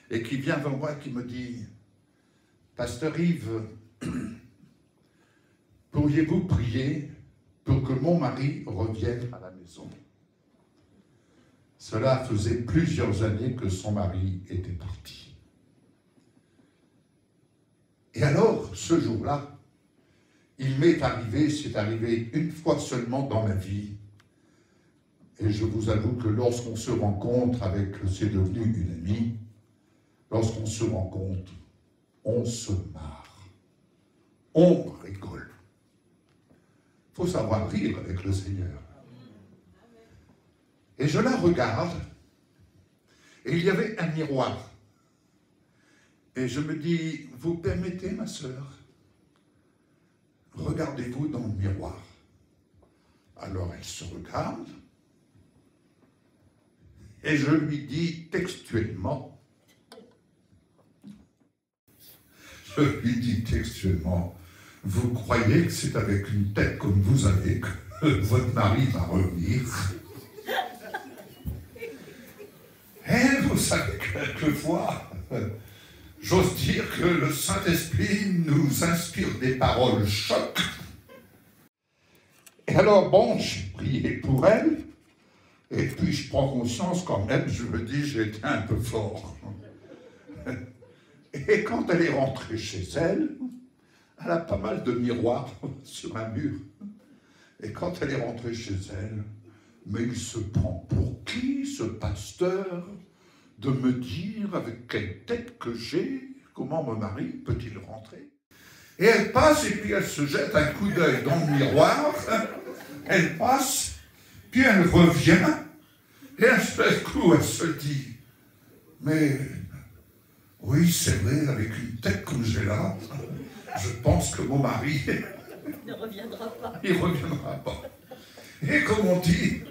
et qui vient vers moi et qui me dit « Pasteur Yves, pourriez-vous prier pour que mon mari revienne à la maison ?» Cela faisait plusieurs années que son mari était parti. Et alors, ce jour-là, il m'est arrivé, c'est arrivé une fois seulement dans ma vie, et je vous avoue que lorsqu'on se rencontre avec, c'est devenu une amie, lorsqu'on se rencontre, on se marre. on rigole. Il faut savoir rire avec le Seigneur. Et je la regarde, et il y avait un miroir. Et je me dis, vous permettez, ma sœur, regardez-vous dans le miroir. Alors elle se regarde, et je lui dis textuellement, vous croyez que c'est avec une tête comme vous avez que votre mari va revenir? Et vous savez que quelquefois, j'ose dire que le Saint-Esprit nous inspire des paroles chocs. Et alors, bon, j'ai prié pour elle, et puis je prends conscience quand même, je me dis, j'ai été un peu fort. Et quand elle est rentrée chez elle, elle a pas mal de miroirs sur un mur. Et quand elle est rentrée chez elle, mais il se prend pour qui, ce pasteur, de me dire avec quelle tête que j'ai, comment mon mari peut-il rentrer? Et elle passe, et puis elle se jette un coup d'œil dans le miroir, elle passe, puis elle revient, et un seul coup, elle se dit, mais oui, c'est vrai, avec une tête comme j'ai là, je pense que mon mari ne reviendra pas. Il ne reviendra pas. Et comme on dit,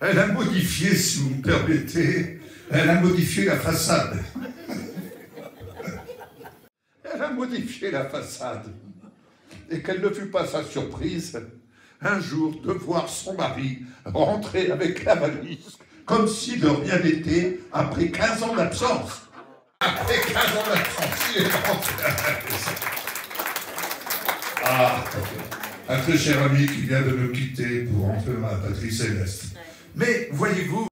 elle a modifié, si vous me permettez, elle a modifié la façade. Elle a modifié la façade. Et quelle ne fut pas sa surprise, un jour, de voir son mari rentrer avec la valise, comme si de rien n'était, après 15 ans d'absence. Après 15 ans d'absence, il est rentré à la maison. Ah, un très cher ami qui vient de nous quitter pour entrer dans la patrie céleste. Mais, voyez-vous,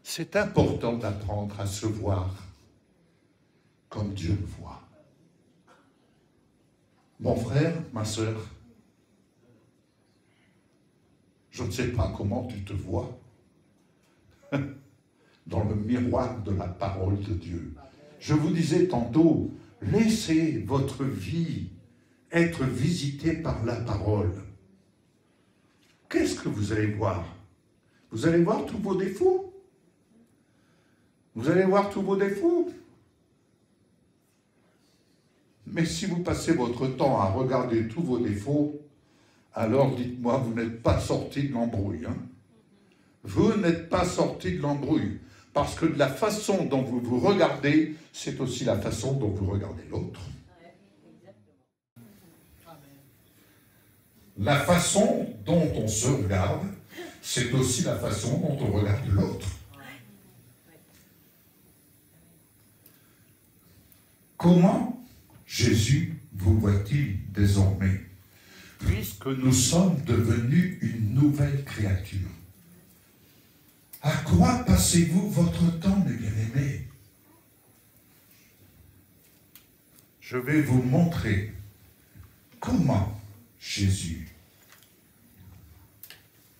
c'est important d'apprendre à se voir comme Dieu le voit. Mon frère, ma sœur, je ne sais pas comment tu te vois dans le miroir de la parole de Dieu. Je vous disais tantôt, laissez votre vie être visitée par la parole. Qu'est-ce que vous allez voir? Vous allez voir tous vos défauts? Vous allez voir tous vos défauts? Mais si vous passez votre temps à regarder tous vos défauts, alors dites-moi, vous n'êtes pas sorti de l'embrouille. Hein? Vous n'êtes pas sorti de l'embrouille. Parce que de la façon dont vous vous regardez, c'est aussi la façon dont vous regardez l'autre. La façon dont on se regarde, c'est aussi la façon dont on regarde l'autre. Comment Jésus vous voit-il désormais, puisque nous sommes devenus une nouvelle créature? À quoi passez-vous votre temps, mes bien-aimés? Je vais vous montrer comment Jésus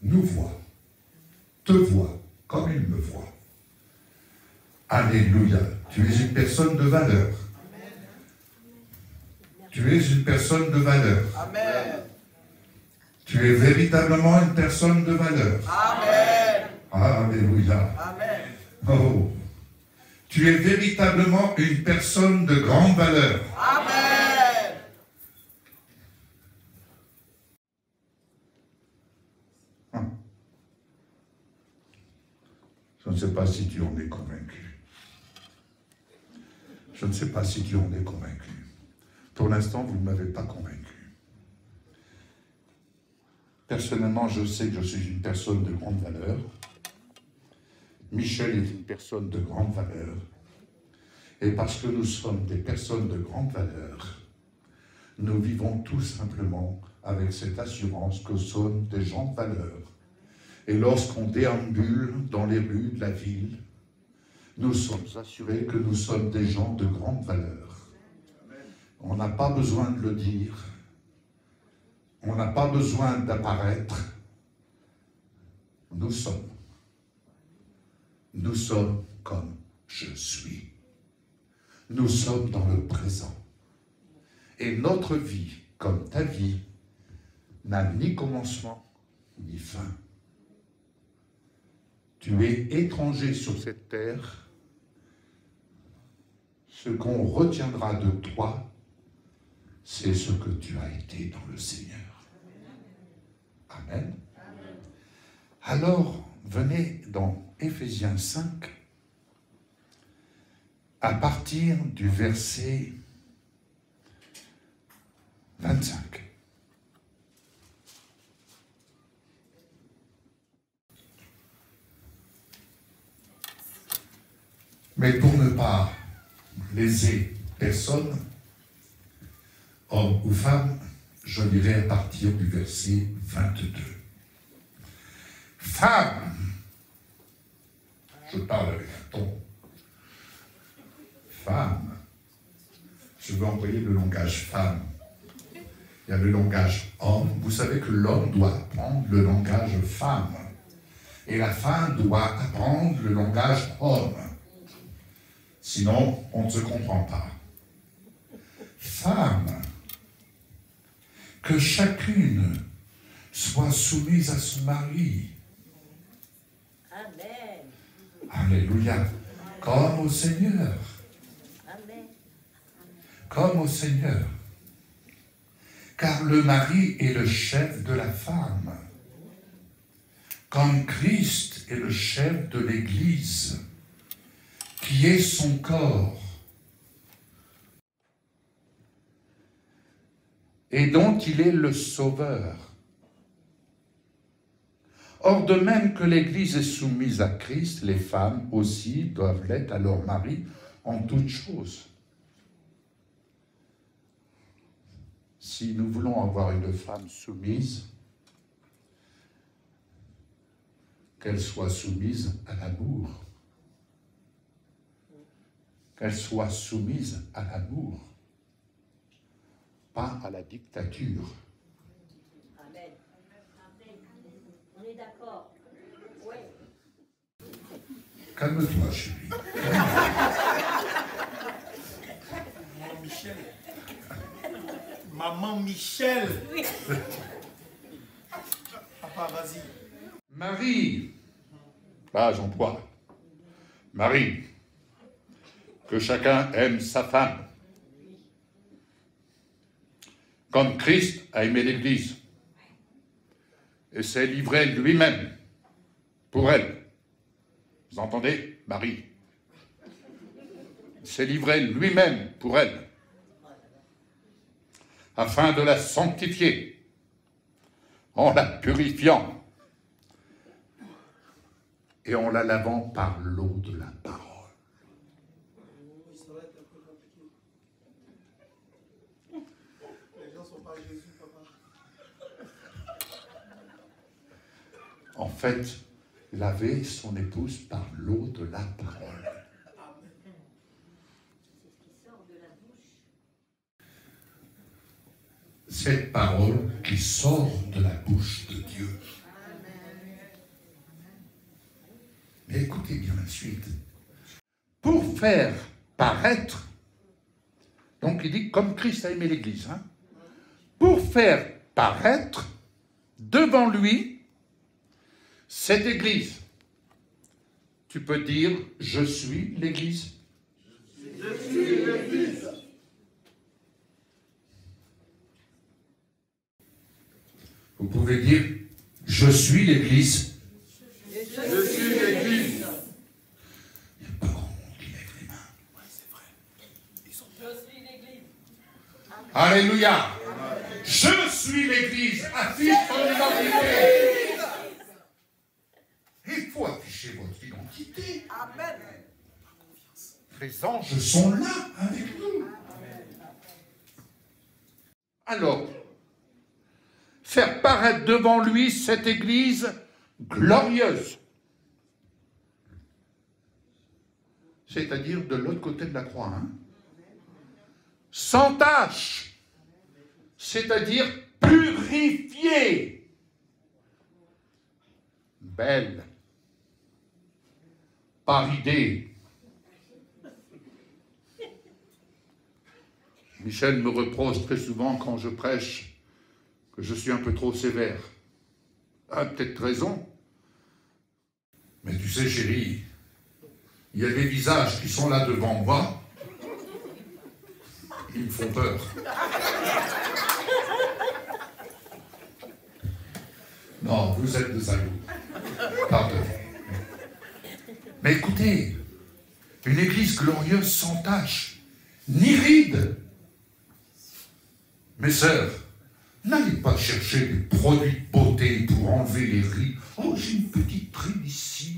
nous voit, te voit comme il me voit. Alléluia. Tu es une personne de valeur. Tu es une personne de valeur. Amen. Tu es véritablement une personne de valeur. Amen. Alléluia. Amen. Oh. Tu es véritablement une personne de grande valeur. Amen. Je ne sais pas si tu en es convaincu. Je ne sais pas si tu en es convaincu. Pour l'instant, vous ne m'avez pas convaincu. Personnellement, je sais que je suis une personne de grande valeur. Michel est une personne de grande valeur. Et parce que nous sommes des personnes de grande valeur, nous vivons tout simplement avec cette assurance que nous sommes des gens de valeur. Et lorsqu'on déambule dans les rues de la ville, nous sommes assurés que nous sommes des gens de grande valeur. On n'a pas besoin de le dire. On n'a pas besoin d'apparaître. Nous sommes. Nous sommes comme je suis. Nous sommes dans le présent. Et notre vie, comme ta vie, n'a ni commencement ni fin. Tu es étranger sur cette terre. Ce qu'on retiendra de toi, c'est ce que tu as été dans le Seigneur. Amen. Alors, venez dans Éphésiens 5, à partir du verset 25. Mais pour ne pas léser personne, homme ou femme, je lirai à partir du verset 22. Femme, je parle avec un ton. Femme, je veux employer le langage femme. Il y a le langage homme. Vous savez que l'homme doit apprendre le langage femme. Et la femme doit apprendre le langage homme. Sinon, on ne se comprend pas. Femme, que chacune soit soumise à son mari. Amen. Alléluia. Comme au Seigneur. Amen. Comme au Seigneur. Car le mari est le chef de la femme. Comme Christ est le chef de l'Église, qui est son corps, et dont il est le sauveur. Or, de même que l'Église est soumise à Christ, les femmes aussi doivent l'être à leur mari en toutes choses. Si nous voulons avoir une femme soumise, qu'elle soit soumise à l'amour. Qu'elle soit soumise à l'amour, pas à la dictature. Amen. On est d'accord. Oui. Calme-toi, chérie. Maman Michel. Maman Michel. Oui. Papa, vas-y. Marie, là j'emploie. Marie, que chacun aime sa femme, comme Christ a aimé l'Église, et s'est livré lui-même pour elle. Vous entendez, Marie? Il s'est livré lui-même pour elle, afin de la sanctifier, en la purifiant, et en la lavant par l'eau de la parole. Ça va être un peu compliqué. Les gens ne sont pas Jésus, papa. En fait, laver son épouse par l'eau de la parole. Cette parole qui sort de la bouche de Dieu. Mais écoutez bien la suite. Pour faire paraître, donc il dit comme Christ a aimé l'Église, hein, pour faire paraître devant lui cette Église. Tu peux dire, je suis l'Église. Je suis l'Église. Vous pouvez dire, je suis l'Église. Je suis l'Église. Il n'y a pas grand monde qui lève les mains. Oui, c'est vrai. Je suis l'Église. Alléluia. Je suis l'Église. Affiche ton identité. Il faut afficher votre identité. Amen. Les anges sont là avec nous. Alors, faire paraître devant lui cette Église glorieuse. C'est-à-dire de l'autre côté de la croix. Hein? Sans tache. C'est-à-dire purifiée. Belle. Par idée. Michel me reproche très souvent quand je prêche que je suis un peu trop sévère. Ah, peut-être raison. Mais tu sais, chérie, il y a des visages qui sont là devant moi. Ils me font peur. Non, vous êtes des salauds. Pardon. Mais écoutez, une église glorieuse sans tache, ni ride. Mes sœurs, n'allez pas chercher des produits de beauté pour enlever les rides. Oh, j'ai une petite ride ici.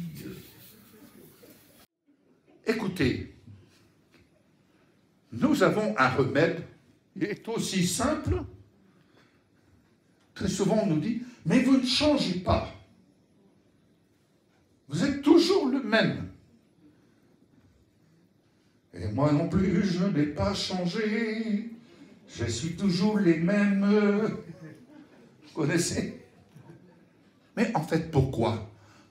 Écoutez, nous avons un remède qui est aussi simple. Très souvent, on nous dit, mais vous ne changez pas. Vous êtes toujours le même. Et moi non plus, je n'ai pas changé. Je suis toujours les mêmes. Vous connaissez? Mais en fait, pourquoi?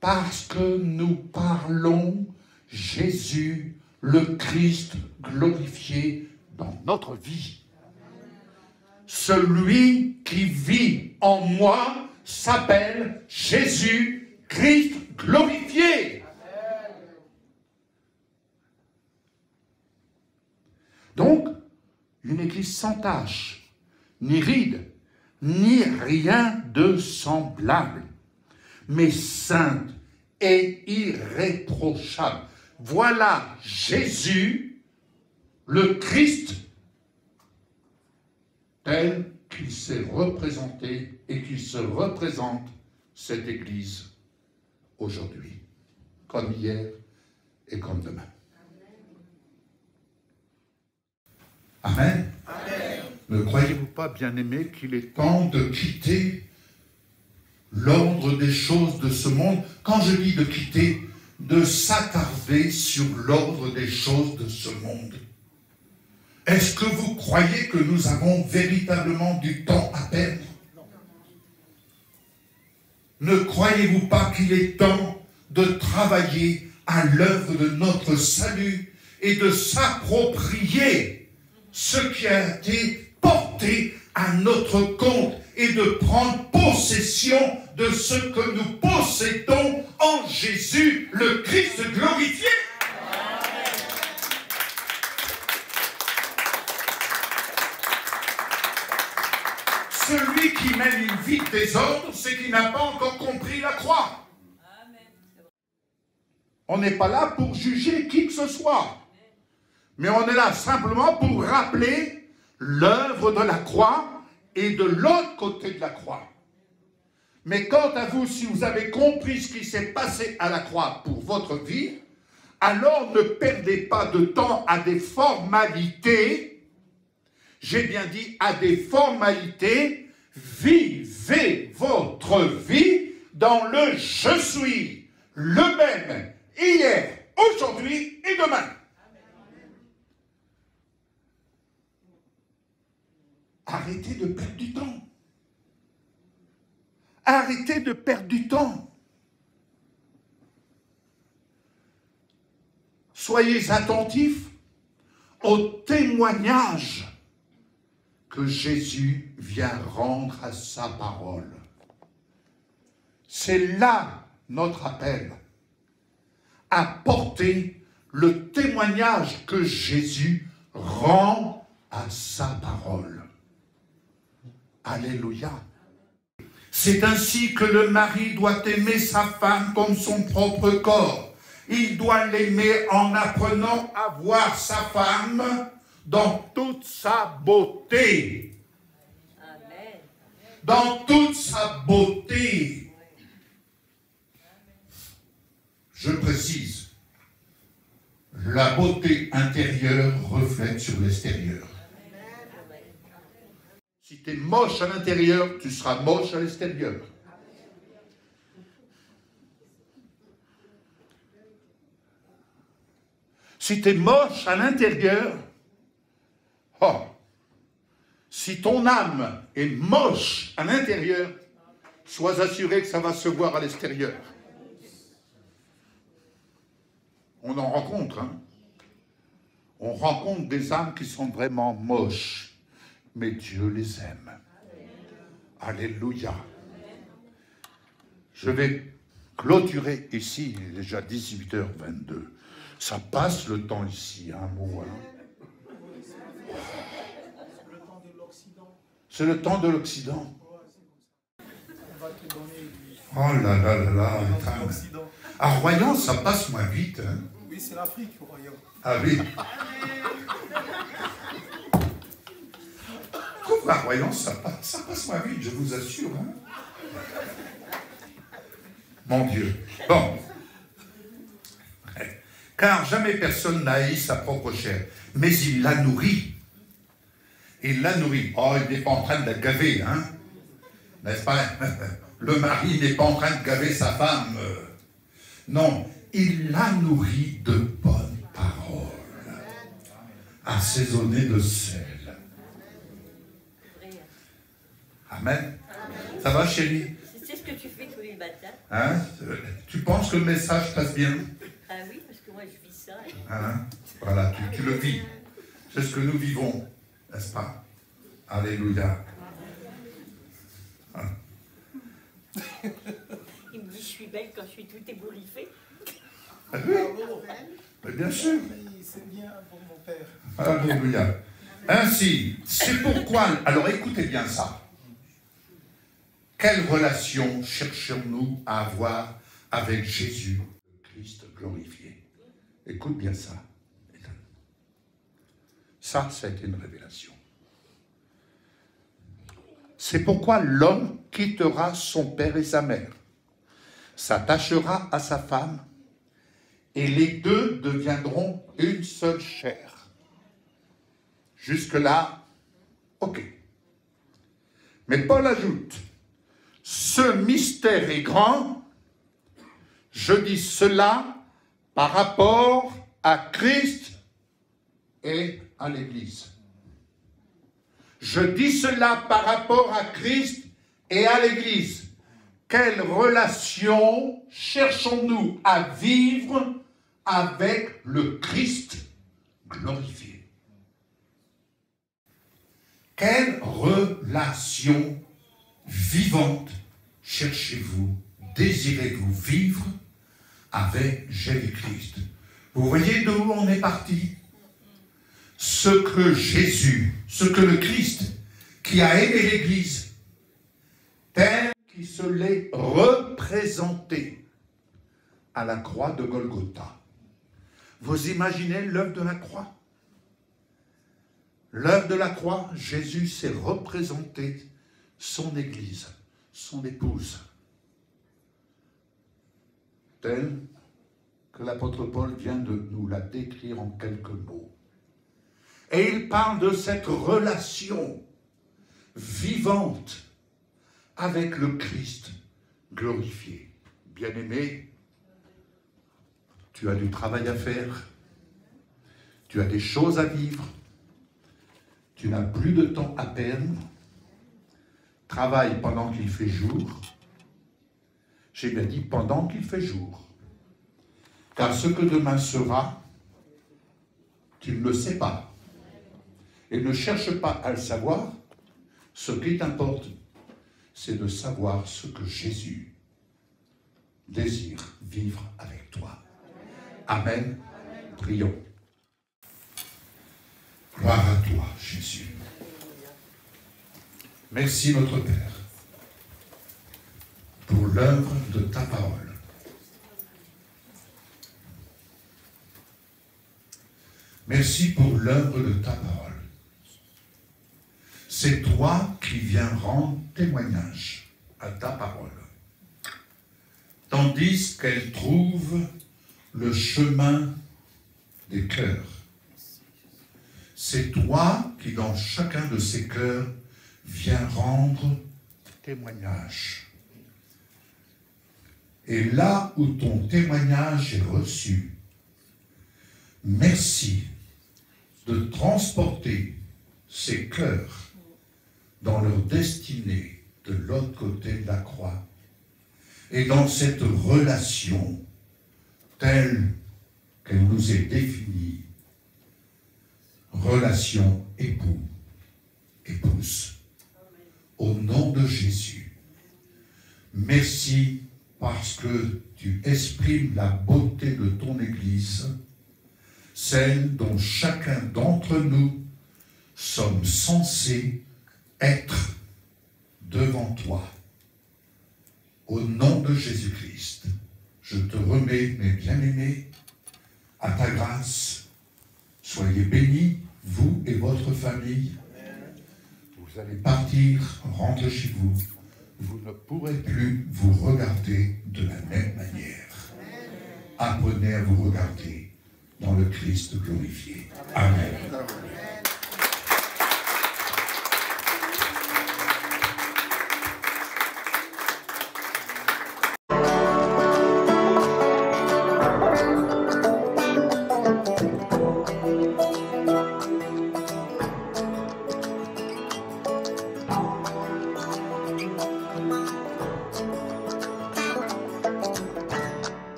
Parce que nous parlons Jésus, le Christ glorifié dans notre vie. Celui qui vit en moi s'appelle Jésus, Christ glorifié. Donc, une église sans tache, ni ride, ni rien de semblable, mais sainte et irréprochable. Voilà Jésus, le Christ, tel qu'il s'est représenté et qu'il se représente cette église aujourd'hui, comme hier et comme demain. Amen. Amen. Ne croyez-vous pas, bien-aimés, qu'il est temps de quitter l'ordre des choses de ce monde? Quand je dis de quitter, de s'attarder sur l'ordre des choses de ce monde. Est-ce que vous croyez que nous avons véritablement du temps à perdre? Ne croyez-vous pas qu'il est temps de travailler à l'œuvre de notre salut et de s'approprier ce qui a été porté à notre compte et de prendre possession de ce que nous possédons en Jésus, le Christ glorifié? Celui qui mène une vie de désordre, c'est qu'il n'a pas encore compris la croix. On n'est pas là pour juger qui que ce soit. Mais on est là simplement pour rappeler l'œuvre de la croix et de l'autre côté de la croix. Mais quant à vous, si vous avez compris ce qui s'est passé à la croix pour votre vie, alors ne perdez pas de temps à des formalités. J'ai bien dit à des formalités. Vivez votre vie dans le « je suis », le même, hier, aujourd'hui et demain. Arrêtez de perdre du temps. Arrêtez de perdre du temps. Soyez attentifs au témoignage que Jésus vient rendre à sa parole. C'est là notre appel, à porter le témoignage que Jésus rend à sa parole. Alléluia. C'est ainsi que le mari doit aimer sa femme comme son propre corps. Il doit l'aimer en apprenant à voir sa femme dans toute sa beauté. Amen. Dans toute sa beauté. Je précise, la beauté intérieure reflète sur l'extérieur. Si tu es moche à l'intérieur, tu seras moche à l'extérieur. Si tu es moche à l'intérieur, oh, si ton âme est moche à l'intérieur, sois assuré que ça va se voir à l'extérieur. On en rencontre, hein. On rencontre des âmes qui sont vraiment moches, mais Dieu les aime. Alléluia. Je vais clôturer ici, il est déjà 18h22. Ça passe le temps ici, un mot. Hein. C'est le temps de l'Occident. Oh là là là là. À Royan, ça passe moins vite. Hein. Oui, c'est l'Afrique, Royan. Ah oui. À Royan, ça passe moins vite, je vous assure. Hein. Mon Dieu. Bon. Car jamais personne n'a haï sa propre chair, mais il la nourrit. Il la nourrit. Oh, il n'est pas en train de la gaver, hein. N'est-ce pas? Le mari n'est pas en train de gaver sa femme. Non, il la nourrit de bonnes paroles, assaisonnées de sel. Amen. Ça va, chérie? C'est ce que tu fais tous les matins. Hein? Tu penses que le message passe bien? Ah oui, parce que moi je vis ça. Hein? Voilà, tu le vis. C'est ce que nous vivons, n'est-ce pas? Alléluia. Hein? Il me dit je suis belle quand je suis tout ébouriffée. Ah oui? Mais bien sûr. C'est bien pour mon père. Alléluia. Ainsi, c'est pourquoi... Alors écoutez bien ça. Quelle relation cherchons-nous à avoir avec Jésus, le Christ glorifié? Écoute bien ça. Ça, c'est une révélation. C'est pourquoi l'homme quittera son père et sa mère, s'attachera à sa femme, et les deux deviendront une seule chair. Jusque-là, ok. Mais Paul ajoute, ce mystère est grand, je dis cela par rapport à Christ et à l'Église. Je dis cela par rapport à Christ et à l'Église. Quelle relation cherchons-nous à vivre avec le Christ glorifié? Quelle relation vivante cherchez-vous, désirez-vous vivre avec Jésus-Christ? Vous voyez d'où on est parti? Ce que Jésus, ce que le Christ, qui a aimé l'Église, tel qu'il se l'est représenté à la croix de Golgotha. Vous imaginez l'œuvre de la croix? L'œuvre de la croix, Jésus s'est représenté son Église, son épouse, telle que l'apôtre Paul vient de nous la décrire en quelques mots. Et il parle de cette relation vivante avec le Christ glorifié. Bien-aimé, tu as du travail à faire, tu as des choses à vivre, tu n'as plus de temps à perdre, travaille pendant qu'il fait jour. J'ai bien dit pendant qu'il fait jour. Car ce que demain sera, tu ne le sais pas. Et ne cherche pas à le savoir. Ce qui t'importe, c'est de savoir ce que Jésus désire vivre avec toi. Amen. Prions. Gloire à toi, Jésus. Merci, notre Père, pour l'œuvre de ta parole. Merci pour l'œuvre de ta parole. C'est toi qui viens rendre témoignage à ta parole, tandis qu'elle trouve le chemin des cœurs. C'est toi qui, dans chacun de ces cœurs, viens rendre témoignage. Et là où ton témoignage est reçu, merci de transporter ces cœurs dans leur destinée de l'autre côté de la croix et dans cette relation telle qu'elle nous est définie relation époux-épouse. Au nom de Jésus, merci parce que tu exprimes la beauté de ton Église, celle dont chacun d'entre nous sommes censés être devant toi. Au nom de Jésus-Christ, je te remets, mes bien-aimés, à ta grâce. Soyez bénis, vous et votre famille. Vous allez partir, rentrer chez vous. Vous ne pourrez plus vous regarder de la même manière. Apprenez à vous regarder dans le Christ glorifié. Amen.